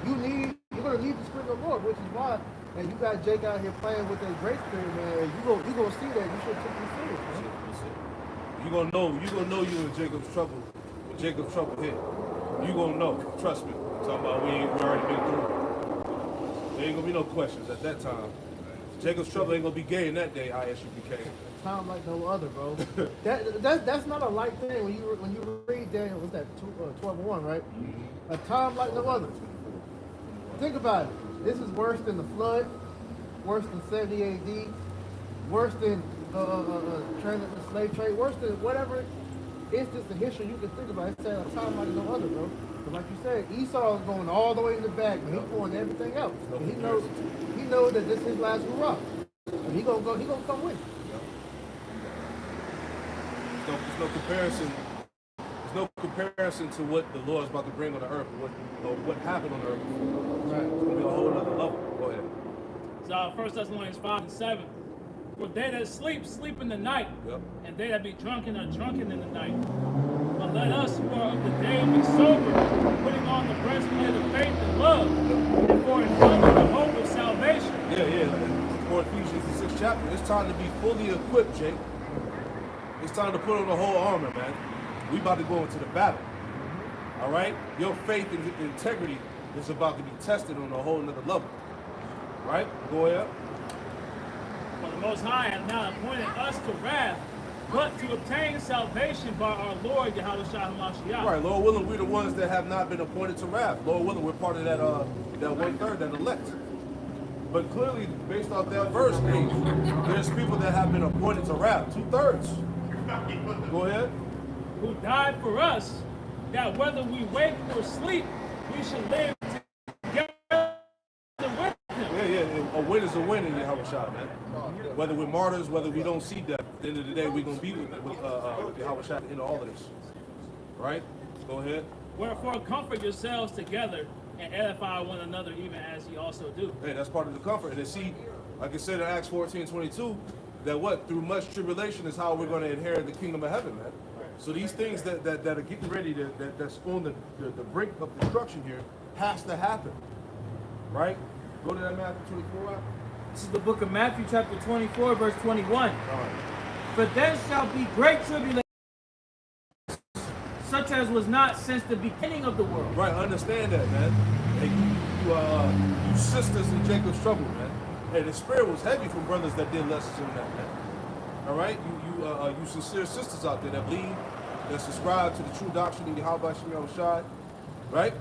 You're gonna need the Spirit of the Lord, which is why, and you got Jake out here playing with that great spirit, man. You gonna see that. You should take it serious, man.
You gonna know you in Jacob's trouble when Jacob's trouble hit. You gonna know. Trust me. Talking about we already been through. There ain't gonna be no questions at that time. Jacob's trouble ain't gonna be gay in that day. ISUPK.
Time like no other, bro. That's not a light thing when you read Daniel. What's that? 12:1, right? A time like no other. Think about it. This is worse than the flood, worse than 70 AD, worse than transatlantic slave trade, worse than whatever instance in history you can think about. It's a time like no other, bro. But like you said, Esau is going all the way in the back, and he's pouring everything else. And he knows that this is his last hurrah. And he gonna come win.
There's no comparison. There's no comparison to what the Lord is about to bring on the earth, what happened on the earth. Right. It's gonna be a whole other level. Go ahead.
So 1 Thessalonians 5:7. For they that sleep, sleep in the night, and they that be drunken are drunken in the night. But let us who are of the day be sober, putting on the breastplate of faith and love, and for in helmet the hope of salvation.
Yeah. For Ephesians the 6th chapter, it's time to be fully equipped, Jake. It's time to put on the whole armor, man. We about to go into the battle. All right? Your faith and integrity is about to be tested on a whole nother level. Right? Go ahead.
For the Most High hath not appointed us to wrath, but to obtain salvation by our Lord Yahweh Shah HaMashiach.
Right, Lord willing, we're the ones that have not been appointed to wrath. Lord willing, we're part of that 1/3, that elect. But clearly, based off that verse, there's people that have been appointed to wrath, 2/3. Go ahead.
Who died for us, that whether we wake or sleep, we should live together with him.
Yeah. A win is a win in Yahweh Shah, man. Whether we're martyrs, whether we don't see death, at the end of the day, we're going to be with Yahweh Shah in all of this. Right? Go ahead.
Wherefore, comfort yourselves together and edify one another, even as ye also do.
Hey, that's part of the comfort. And then see, like I said in Acts 14:22, that through much tribulation is how we're going to inherit the kingdom of heaven, man. So these things that are getting ready, that's on the brink of destruction here, has to happen. Right? Go to that Matthew 24.
This is the book of Matthew, chapter 24, verse 21.
All right.
For there shall be great tribulation, such as was not since the beginning of the world.
Right, understand that, man. Hey, you sisters in Jacob's trouble, man. Hey, the spirit was heavy from brothers that did lessons on that, man. All right, you sincere sisters out there that believe, that subscribe to the true doctrine of Yahweh Shem Shai, right?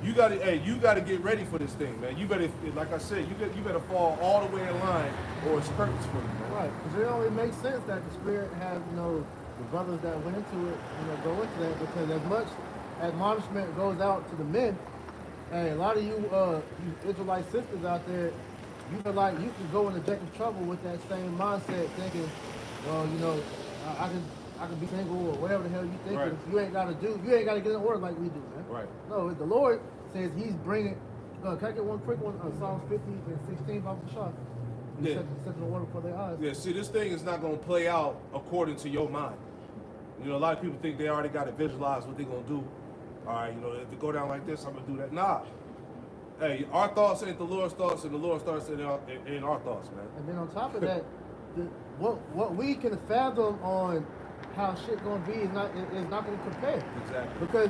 You gotta get ready for this thing, man. You better, like I said, you better fall all the way in line, or it's curtains for you, man.
Right, because it only makes sense that the spirit have, the brothers that went into it, go into that, because as much admonishment goes out to the men, and a lot of you Israelite sisters out there, you feel like you can go into Jacob's trouble with that same mindset, thinking, well, I can be single or whatever the hell you think.
Right.
You ain't gotta get in order like we do, man.
Right.
No, the Lord says He's bringing. Can I get one quick one? Psalms 50 and 16 about the shot. He set the order for their eyes.
Yeah. See, this thing is not gonna play out according to your mind. A lot of people think they already got to visualize what they're gonna do. All right, if it go down like this, I'm gonna do that. Nah. Hey, our thoughts ain't the Lord's thoughts, and the Lord's thoughts ain't our thoughts, man.
And then on top of that, what we can fathom on how shit gonna be is not gonna compare.
Exactly.
Because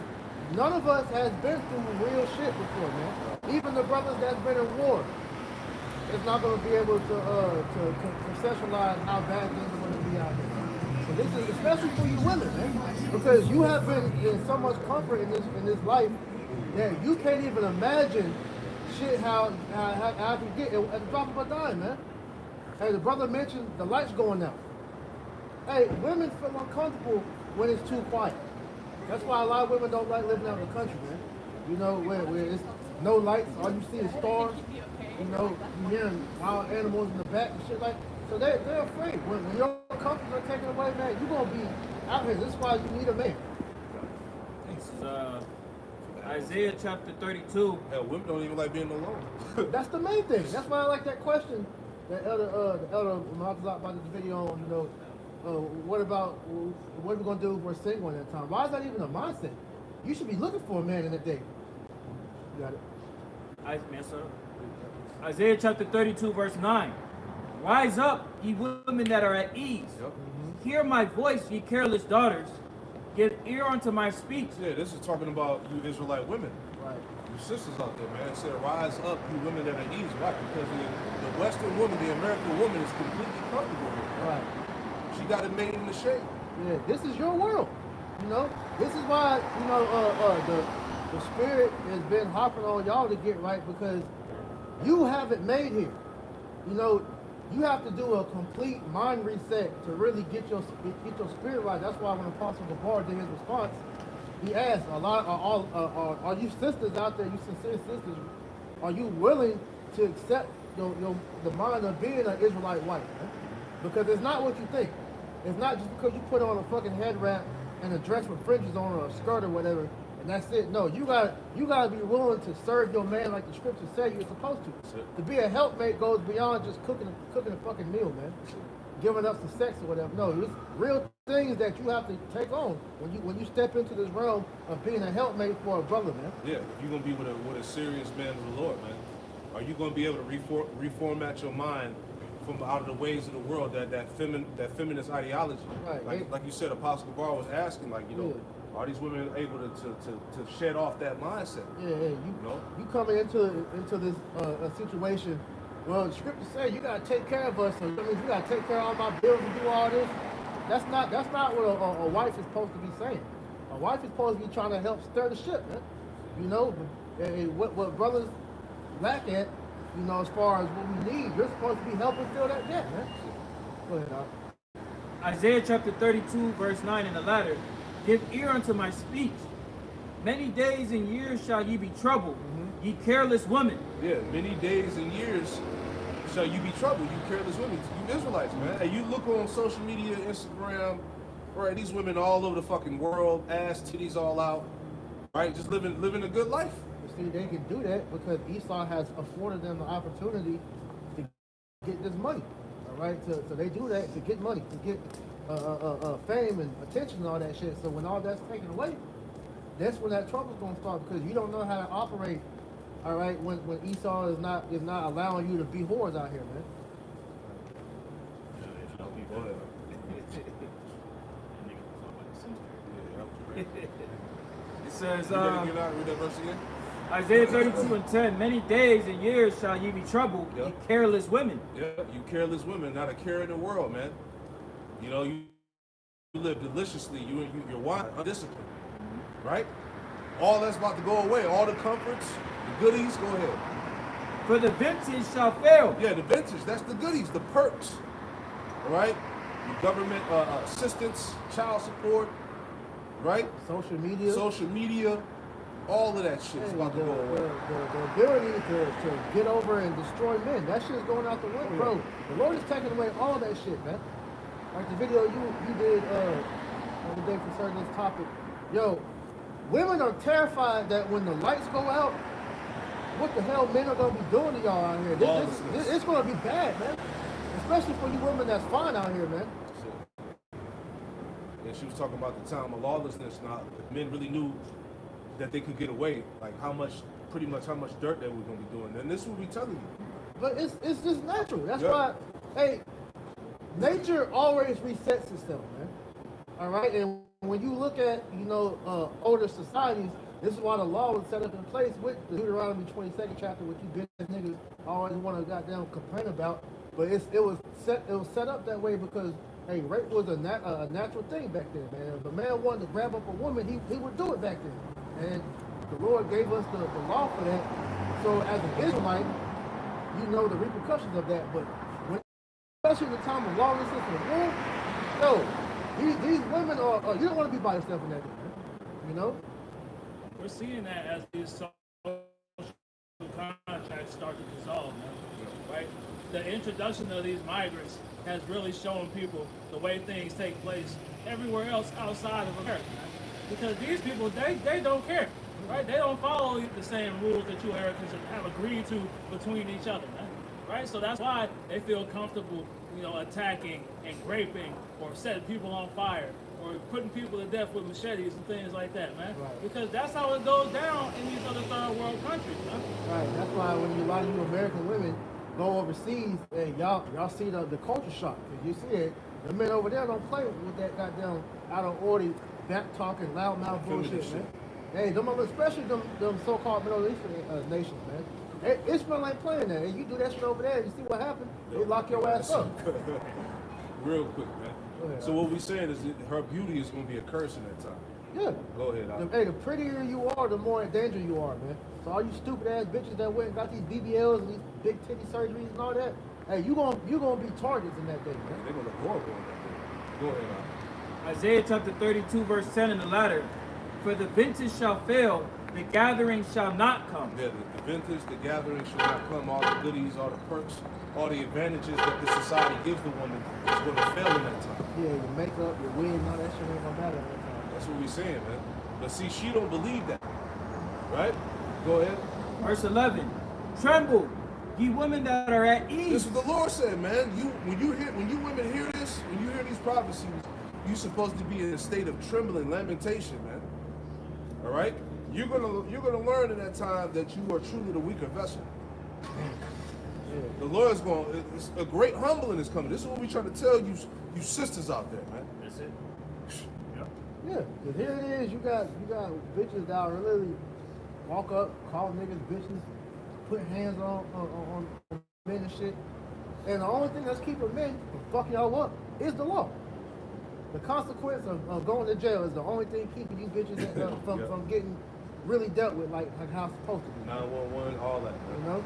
none of us has been through real shit before, man. Even the brothers that's been in war, it's not gonna be able to conceptualize how bad things are gonna be out there. So this is especially for you women, man, because you have been in so much comfort in this life that you can't even imagine shit how it can get at the drop of a dime, man. Hey, the brother mentioned the lights going out. Hey, women feel uncomfortable when it's too quiet. That's why a lot of women don't like living out in the country, man. Where it's no lights, all you see is stars. You hearing wild animals in the back and shit like. So they're afraid. When your comforts are taken away, man, you're gonna be out here. This is why you need a man.
This is Isaiah chapter 32.
Hell, women don't even like being alone.
That's the main thing. That's why I like that question that the elder Malakazak about this video on. What are we gonna do if we're single at that time? Why is that even a mindset? You should be looking for a man in the day. You got it.
Isaiah chapter 32, verse 9. Rise up, ye women that are at ease.
Yep.
Hear my voice, ye careless daughters. Give ear unto my speech.
Yeah, this is talking about you Israelite women.
Right.
You sisters out there, man. It said, rise up, you women that are easy. Why? Because the Western woman, the American woman is completely comfortable with it.
Right.
She got it made in the shade.
Yeah, this is your world. You know, this is why, you know, the spirit has been hopping on y'all to get right, because you have it made here. You know, you have to do a complete mind reset to really get your spirit right. That's why when Apostle Gabar did his response, he asked are you sisters out there, you sincere sisters, are you willing to accept the mind of being an Israelite wife? Man? Because it's not what you think. It's not just because you put on a fucking head wrap and a dress with fringes on or a skirt or whatever, and that's it. No, you gotta be willing to serve your man like the scriptures say you're supposed to. To be a helpmate goes beyond just cooking a fucking meal, man. Giving up some sex or whatever. No, it's real things that you have to take on when you step into this realm of being a helpmate for a brother, man.
Yeah, if you're gonna be with a serious man of the Lord, man, are you gonna be able to reformat your mind from out of the ways of the world, that feminist ideology?
Right.
Like you said, Apostle Gabar was asking, like, you know, are these women able to shed off that mindset?
Yeah,
you know,
you coming into this situation. Well, the scriptures say you gotta take care of us, so that means you gotta take care of all my bills and do all this. That's not what a wife is supposed to be saying. A wife is supposed to be trying to help stir the ship, man. You know, what brothers lack at, you know, as far as what we need, you're supposed to be helping fill that gap, man. Go ahead, Doc.
Isaiah chapter 32, verse 9 in the latter. Give ear unto my speech. Many days and years shall ye be troubled, ye careless women.
Yeah, many days and years shall you be troubled, you careless women, you Israelites, man. And you look on social media, Instagram, right? These women all over the fucking world, ass, titties all out, right? Just living a good life.
See, they can do that because Esau has afforded them the opportunity to get this money. All right, so they do that to get money, to get fame and attention and all that shit. So when all that's taken away, that's when that trouble's gonna start, because you don't know how to operate. All right, when Esau is not allowing you to be whores out here, man.
It says,
read that verse again?
Isaiah 32 and 10, many days and years shall ye be troubled, ye careless women.
Yeah, you careless women, not a care in the world, man. You know, you live deliciously, you're wise, undisciplined, right? All that's about to go away, all the comforts, the goodies, go ahead.
For the vintage shall fail.
Yeah, the vintage, that's the goodies, the perks, all right? The government assistance, child support, right?
Social media,
all of that shit's about to go away.
The ability to get over and destroy men, that shit's going out the window, bro. The Lord is taking away all that shit, man. Like the video you did on the day concerning this topic. Yo, women are terrified that when the lights go out, what the hell men are gonna be doing to y'all out here? This it's gonna be bad, man. Especially for you women that's fine out here, man.
Yeah, she was talking about the time of lawlessness. Now, men really knew that they could get away, like pretty much how much dirt they were gonna be doing. And this is what we telling you.
But it's just natural. That's why, hey, nature always resets itself, man. All right, and when you look at, you know, older societies, this is why the law was set up in place with the Deuteronomy 22nd chapter, which you bitch niggas always want to goddamn complain about. But it was set up that way because, hey, rape was a natural thing back then, man. If a man wanted to grab up a woman, he would do it back then. And the Lord gave us the law for that. So as an Israelite, you know the repercussions of that. But when, especially in the time of lawlessness and war, yo, these women are, you don't want to be by yourself in that, man. You know?
We're seeing that as these social contracts start to dissolve, man. Right? The introduction of these migrants has really shown people the way things take place everywhere else outside of America. Because these people, they don't care, right? They don't follow the same rules that you Americans have agreed to between each other, man. Right? So that's why they feel comfortable, you know, attacking and raping or setting people on fire or putting people to death with machetes and things like that, man.
Right.
Because that's how it goes down in these other third world countries, man.
Right. That's why when a lot of you American women go overseas, and y'all see the culture shock. Cause you see it, the men over there don't play with that goddamn out of order back talking, loudmouth
Feminine
bullshit,
shit.
man. Hey, especially them so-called Middle Eastern nations, man. Hey, Israel ain't playing that. Hey, you do that shit over there, you see what happened? They lock your ass up.
Real quick, man.
Go ahead,
So what we saying is that her beauty is going to be a curse in that time.
Yeah.
Go ahead, Al.
Hey, the prettier you are, the more in danger you are, man. So all you stupid ass bitches that went and got these BBLs and these big titty surgeries and all that, hey, you gonna be targets in that day, man.
They're going to look horrible in that day. Go ahead, Al.
Isaiah chapter 32, verse 10 in the latter. For the vintage shall fail, the gathering shall not come.
Yeah, the vintage, the gathering should not come. All the goodies, all the perks, all the advantages that the society gives the woman is going to fail in that time.
Yeah, your makeup, your wig, and all that shit ain't gonna matter at that time.
That's what we're saying, man. But see, she don't believe that. Right? Go ahead.
Verse 11. Tremble, ye women that are at
This
ease.
is what the Lord said, man. When you women hear this, when you hear these prophecies, you're supposed to be in a state of trembling, lamentation, man. All right? You're gonna learn in that time that you are truly the weaker vessel.
Yeah.
The Lord's going. It's a great humbling is coming. This is what we trying to tell you sisters out there, man.
That's it.
Yeah, 'cause here it is. You got bitches that are literally walk up, call niggas bitches, put hands on men and shit. And the only thing that's keeping men from fucking y'all up is the law. The consequence of going to jail is the only thing keeping you bitches from getting really dealt with like how it's supposed to be.
911, all that,
You
man.
know?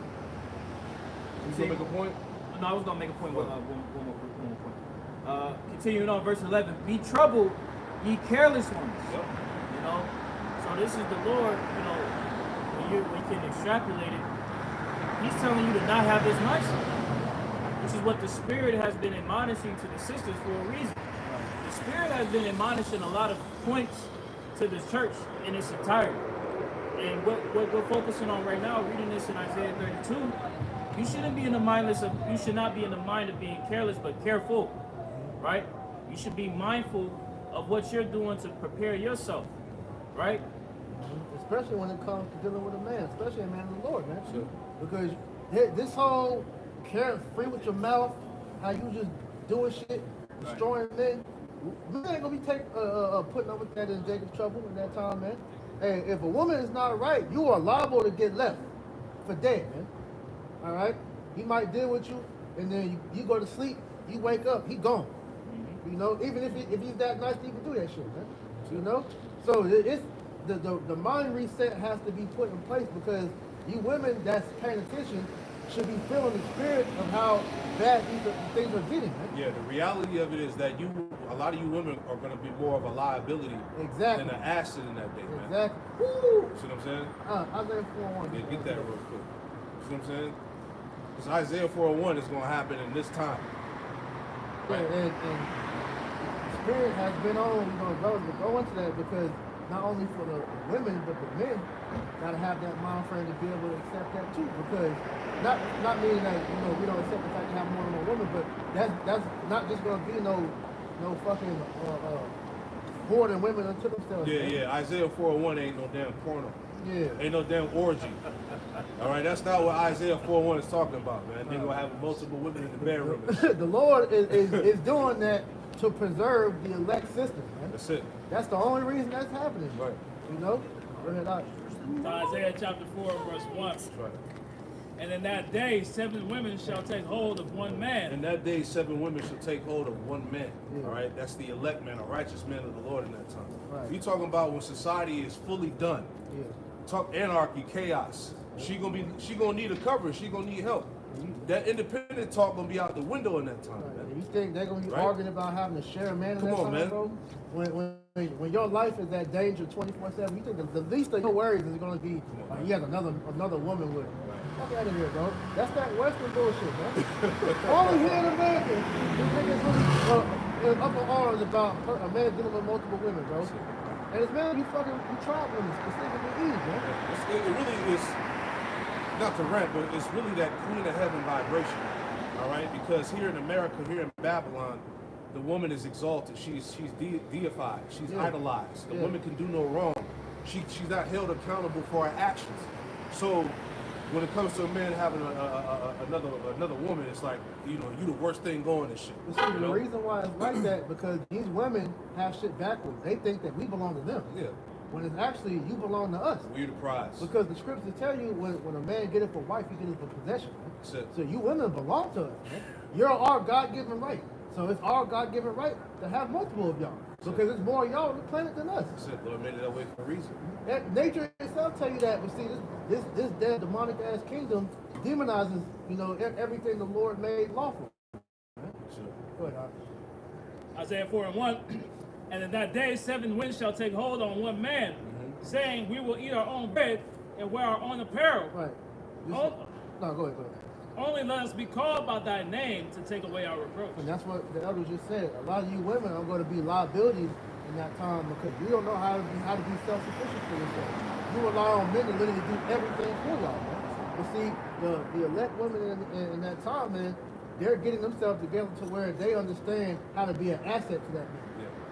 You gonna make a point?
No, I was gonna make a point. One more point. Continuing on, verse 11. Be troubled, ye careless ones.
Yep.
You know, so this is the Lord. You know, when you can extrapolate it, He's telling you to not have this mindset. This is what the Spirit has been admonishing to the sisters for a reason. The Spirit has been admonishing a lot of points to the church in its entirety. And what we're focusing on right now, reading this in Isaiah 32, you shouldn't be in the you should not be in the mind of being careless, but careful, right? You should be mindful of what you're doing to prepare yourself, right?
Especially when it comes to dealing with a man, especially a man of the Lord, man.
Sure.
Because this whole carrot free with your mouth, how you just doing shit, destroying men, men ain't gonna be putting up with that in Jacob's trouble in that time, man. Hey, if a woman is not right, you are liable to get left for dead, man. All right, he might deal with you, and then you go to sleep, you wake up, he gone. You know, even if he's that nice, he can do that shit, man. You know, so it's the mind reset has to be put in place because you women that's paying attention should be feeling the spirit of how bad these things are getting, man.
Yeah, the reality of it is that a lot of you women are going to be more of a liability
Exactly.
than an asset in that day, man.
Exactly. Woo!
See what I'm saying?
Isaiah 4:1.
Yeah, get that real quick. See what I'm saying? Because Isaiah 4:1 is going to happen in this time.
Yeah, and the spirit has been on, to go into that because not only for the women, but the men gotta have that mind frame to be able to accept that too. Because not meaning that we don't accept the fact to have more than one woman, but that's not just gonna be no fucking hoarding women unto themselves.
Yeah,
man.
yeah. Isaiah 4:1 ain't no damn porno.
Yeah.
Ain't no damn orgy. All right, that's not what Isaiah 4:1 is talking about, man. They're gonna have multiple women in the bedroom. And shit.
The Lord is doing that to preserve the elect system, man.
That's it.
That's the only reason that's happening.
Right.
You know? Go ahead, out.
So Isaiah chapter 4, verse 1.
That's right.
And in that day, 7 women shall take hold of one man.
In that day, 7 women shall take hold of one man.
Yeah.
All right, that's the elect man, a righteous man of the Lord in that time.
Right.
We talking about when society is fully done.
Yeah.
Talk anarchy, chaos. She gonna need a cover. She gonna need help. That independent talk gonna be out the window in that time,
Right.
man.
You think they're gonna be
Right.
arguing about having to share a man in
Come
that
on,
time,
man.
bro? When your life is at danger 24/7, you think the least of your worries is gonna be he has another woman with him. Fuck out of here, bro. That's that Western bullshit, man. Only here in America, these niggas really up in arms about a man dealing with multiple women, bro. And it's man, you tried women, specifically Eve, man.
It really is, not to rant, but it's really that Queen of Heaven vibration. All right, because here in America, here in Babylon, the woman is exalted. She's deified. She's idolized. The woman can do no wrong. She's not held accountable for her actions. So when it comes to a man having another woman, it's like, you know, you the worst thing going and shit.
But see,
You
the
know?
reason why it's like that because these women have shit backwards. They think that we belong to them.
Yeah.
When it's actually you belong to us.
We're the prize.
Because the scriptures tell you when a man get it for wife, he get it for possession. Man.
That's it.
So you women belong to us. Man. You're our God-given right. So it's our God-given right to have multiple of y'all. Because there's more of y'all on the planet than us.
That's it. Lord made it that way for a reason.
And nature itself tell you that. But see, this dead demonic ass kingdom demonizes, you know, everything the Lord made lawful. Right?
Sure.
Go ahead, Doc.
Isaiah 4:1. And in that day, 7 winds shall take hold on one man, saying, we will eat our own bread and wear our own apparel.
Right.
Oh.
No, go ahead.
Only let us be called by thy name to take away our reproach.
And that's what the elders just said. A lot of you women are going to be liabilities in that time because you don't know how to be self-sufficient for yourself. You rely on men to literally do everything for y'all, man. But see, the elect women in that time, man, they're getting themselves together to where they understand how to be an asset to that man.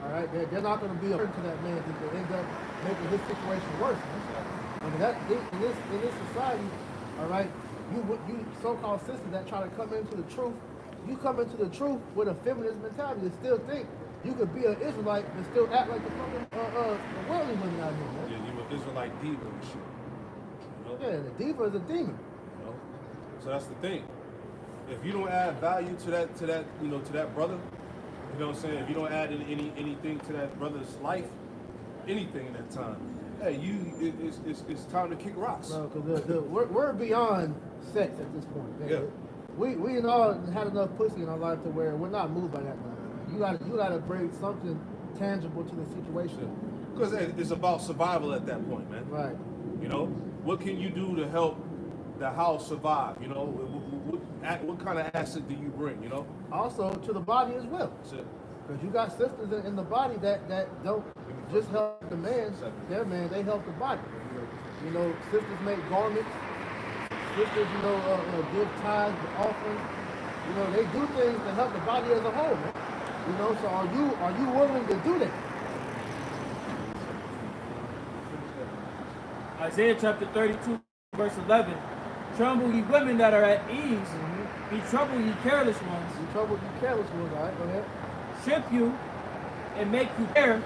All right, they're not going to be a burden to that man to end up making his situation worse. I mean, in this society, all right, you so-called sisters that try to come into the truth, you come into the truth with a feminist mentality and still think you could be an Israelite and still act like the fucking worldly women out here, man.
Yeah, you an Israelite diva and shit. You know?
Yeah, the diva is a demon.
You know? So that's the thing. If you don't add value to that brother, you know what I'm saying? If you don't add anything to that brother's life, anything in that time, hey, it's time to kick rocks.
No, because we're beyond sex at this point.
Yeah.
We all had enough pussy in our life to where we're not moved by that now. You gotta bring something tangible to the situation.
Because it's about survival at that point, man.
Right.
You know, what can you do to help the house survive? You know, what kind of asset do you bring? You know.
Also to the body as well.
That's it.
Because you got sisters in the body that don't just help the man, their man, they help the body. You know, sisters make garments. Sisters, you know, give tithes, offerings. You know, they do things to help the body as a whole, man. You know, so are you willing to do that?
Isaiah chapter 32, verse 11. Tremble ye women that are at ease. Be troubled ye careless ones.
You trouble you careless ones, all right? Go ahead.
Strip you and make you bare,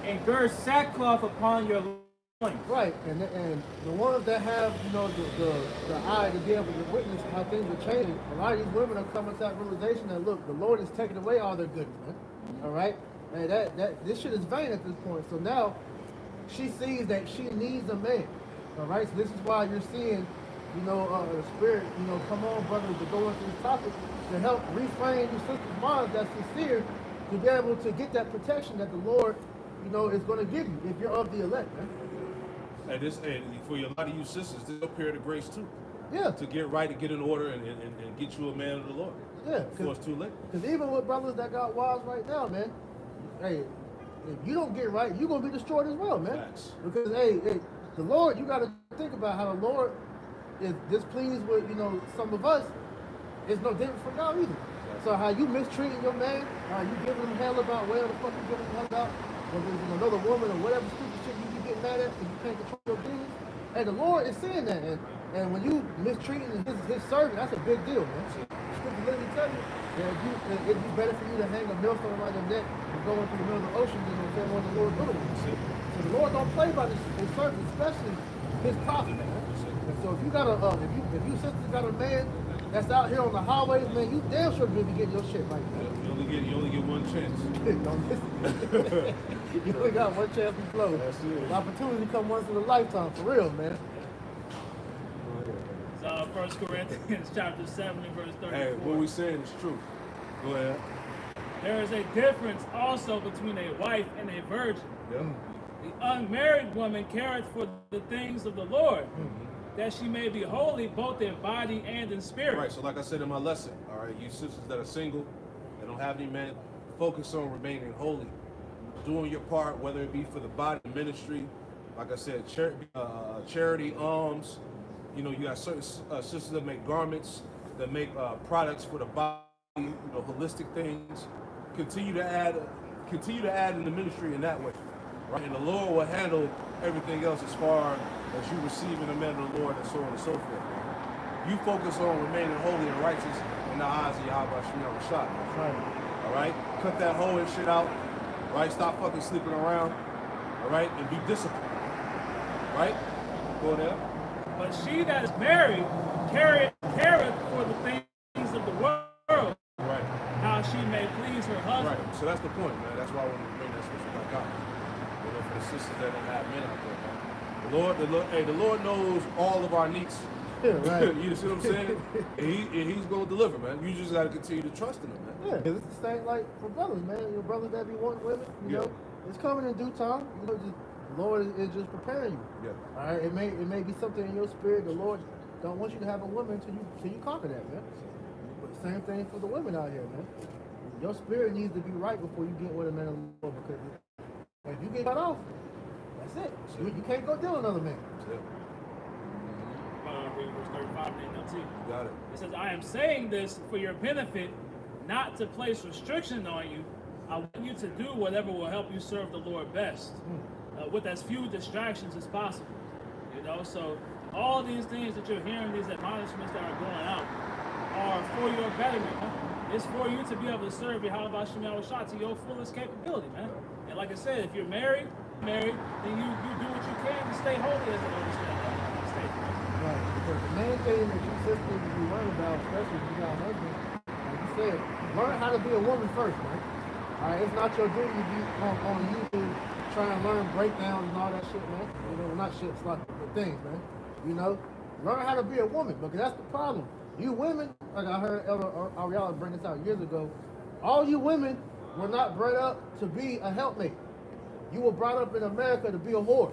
and gird sackcloth upon your loins.
Right, and the ones that have, you know, the eye to be able to witness how things are changing, a lot of these women are coming to that realization that, look, the Lord is taking away all their goodness, man. All right? And this shit is vain at this point. So now, she sees that she needs a man. All right? So this is why you're seeing, you know, the spirit, you know, come on, brothers, to go into this topic to help reframe your sister's minds that's sincere to be able to get that protection that the Lord, you know, is going to give you if you're of the elect, man.
And for a lot of you sisters, this is a period of grace too.
Yeah.
To get right, to get in order, and get you a man of the Lord.
Yeah.
Before it's too late.
Because even with brothers that got wives right now, man, hey, if you don't get right, you're going to be destroyed as well, man.
Facts.
Because, hey, the Lord, you got to think about how the Lord is displeased with, you know, some of us. It's no different from God either. So how you mistreating your man, how you giving him hell about whatever the fuck you giving him hell about, whether it's another woman or whatever stupid shit you get mad at because you can't control your demons. Hey, the Lord is seeing that, and when you mistreating his servant, that's a big deal, man. Scripture literally tell you that it'd be better for you to hang a millstone around your neck and go into the middle of the ocean than to offend one of the Lord's little ones. So the Lord don't play by his servant, especially his prophet, man. And so if you got if you sisters got a man that's out here on the highways, man, you damn sure be getting your shit right, man.
You only get one chance.
Don't listen. You only got one chance to flow.
That's it.
The opportunity come once in a lifetime, for real, man.
So 1 Corinthians chapter 7 and verse 34.
Hey, what we saying is true. Go ahead.
There is a difference also between a wife and a virgin.
Yep.
The unmarried woman careth for the things of the Lord, that she may be holy both in body and in spirit.
Right, so like I said in my lesson, all right, you sisters that are single, that don't have any man, focus on remaining holy, doing your part, whether it be for the body, ministry, like I said, charity, alms. You know, you got certain sisters that make garments, that make products for the body, you know, holistic things. Continue to add in the ministry in that way, right? And the Lord will handle everything else as far as you receiving the man of the Lord and so on and so forth. You focus on remaining holy and righteous in the eyes of Yahweh Shem Shot.
That's right.
All right? Cut that hoe and shit out. Right? Stop fucking sleeping around. All right? And be disciplined. Right? Go there.
But she that is married careth for the things of the world,
Right.
how she may please her husband.
Right. So that's the point, man. That's why I want to bring that scripture back out. You know, for the sisters that don't have men out there, man. The Lord knows all of our needs.
Yeah, right.
You see what I'm saying? and he's gonna deliver, man. You just gotta continue to trust in him, man.
Yeah, 'cause it's the same like for brothers, man. Your brothers that be wanting women, you know, it's coming in due time. You know, just the Lord is just preparing you.
Yeah.
All right, it may be something in your spirit. The Lord don't want you to have a woman till you conquer that, man. But same thing for the women out here, man. Your spirit needs to be right before you get with a man of the Lord, because if you get cut off, that's it. You can't go deal with another man.
That's it.
Read verse 35 in NLT.
You got it.
It says, I am saying this for your benefit, not to place restriction on you. I want you to do whatever will help you serve the Lord best, with as few distractions as possible. You know, so all these things that you're hearing, these admonishments that are going out, are for your betterment. Huh? It's for you to be able to serve Yahweh Shem Shah to your fullest capability, man. And like I said, if you're married, then you do what you can to stay holy, as the Lord said.
Right, because the main thing that you sisters you learn about, especially if you got a husband, like you said, learn how to be a woman first, man. All right, it's not your duty to be on you to try and learn breakdowns and all that shit, man. You know, not shit, it's like the things, man. You know, learn how to be a woman, because that's the problem. You women, like I heard Elder Ariella bring this out years ago, all you women were not bred up to be a helpmate. You were brought up in America to be a whore,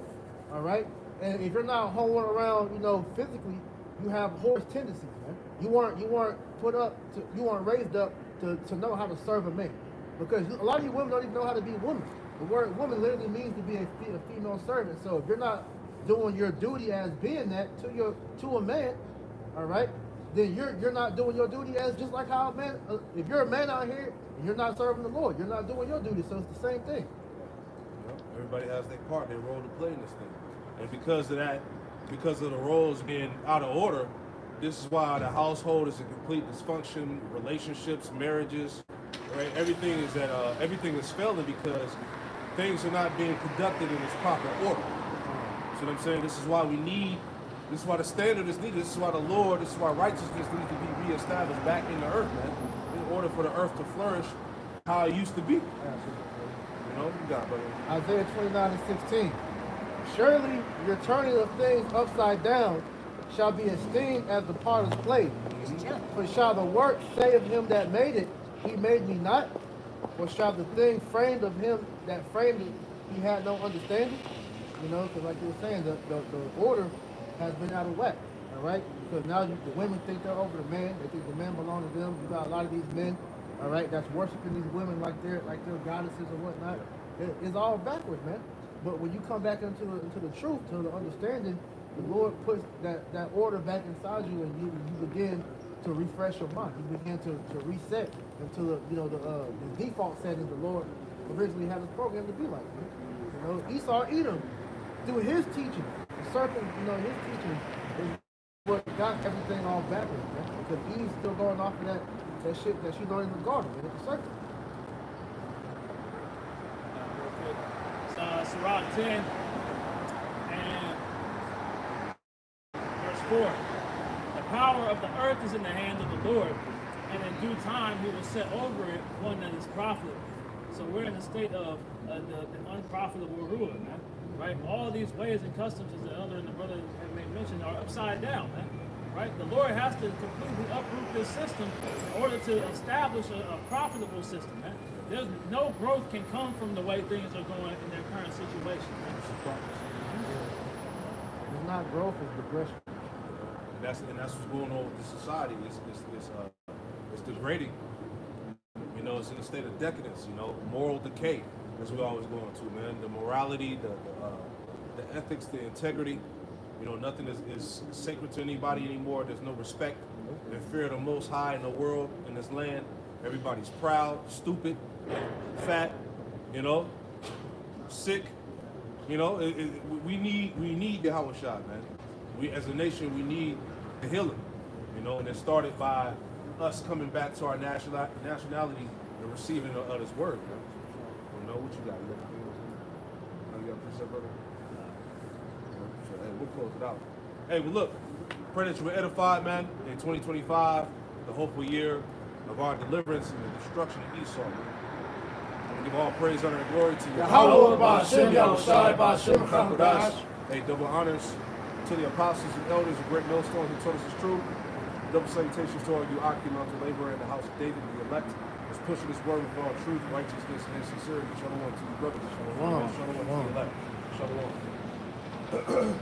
all right? And if you're not hoeing around, you know, physically, you have whore tendencies, man. You weren't raised up to know how to serve a man. Because a lot of you women don't even know how to be women. The word woman literally means to be a female servant. So if you're not doing your duty as being that to a man, all right, then you're not doing your duty as just like how a man. If you're a man out here and you're not serving the Lord, you're not doing your duty. So it's the same thing.
Everybody has their part, their role to play in this thing. And because of that, because of the roles being out of order, this is why the household is in complete dysfunction, relationships, marriages, right? Everything is failing because things are not being conducted in its proper order. See what I'm saying? This is why the standard is needed. This is why righteousness needs to be reestablished back in the earth, man, in order for the earth to flourish how it used to be. You know, you got it, brother.
Isaiah 29:16. Surely your turning of things upside down shall be esteemed as the potter's plate. For shall the work say of him that made it, he made me not? Or shall the thing framed of him that framed it, he had no understanding? You know, because like you were saying, the order has been out of whack, all right? Because now the women think they're over the man. They think the men belong to them. You got a lot of these men, all right, that's worshiping these women like they're goddesses or whatnot. It's all backwards, man. But when you come back into the truth, to the understanding, the Lord puts that order back inside you, and you begin to refresh your mind. You begin to reset into the default settings the Lord originally had his program to be like. You know, Esau, Edom, through his teaching, the serpent, his teaching is what got everything all backwards, man. Because Eve's still going off of that shit that she learned in the garden, man, the serpent.
Sirach 10 and verse 4. The power of the earth is in the hand of the Lord, and in due time he will set over it one that is profitable. So we're in a state of an unprofitable ruler, man. Right? All these ways and customs, as the elder and the brother have mentioned, are upside down, man. Right? The Lord has to completely uproot this system in order to establish a profitable system, man. There's no growth can come from the way things are going in their current situation.
It's not growth, it's progression.
And that's what's going on with the society. It's degrading. You know, it's in a state of decadence. You know, moral decay, as we always go into, man. The morality, the ethics, the integrity. You know, nothing is sacred to anybody anymore. There's no respect and fear of the Most High in the world, in this land. Everybody's proud, stupid, fat, you know, sick. You know, we need the Yahweh Shah, man. We as a nation, we need the healing. You know, and it started by us coming back to our nationality and receiving of His word. Man. You know what you got? You got a precept, brother? So, hey, we'll close it out. Hey, well, look, pray that you were edified, man. In 2025, the hopeful year of our deliverance and the destruction of Esau. Man. I'm gonna give all praise, honor, and glory to
Yahweh Ba'Shem, Yahushai Ba'Shem Chakodash.
Hey, double honors to the apostles and elders of great millstones who told us it's true. Double salutations to all you Aki mountain laborer in the house of David, the elect, who's pushing this word with all truth, righteousness, and sincerity. Shalom to you brothers. Shalom to the elect. Shalom.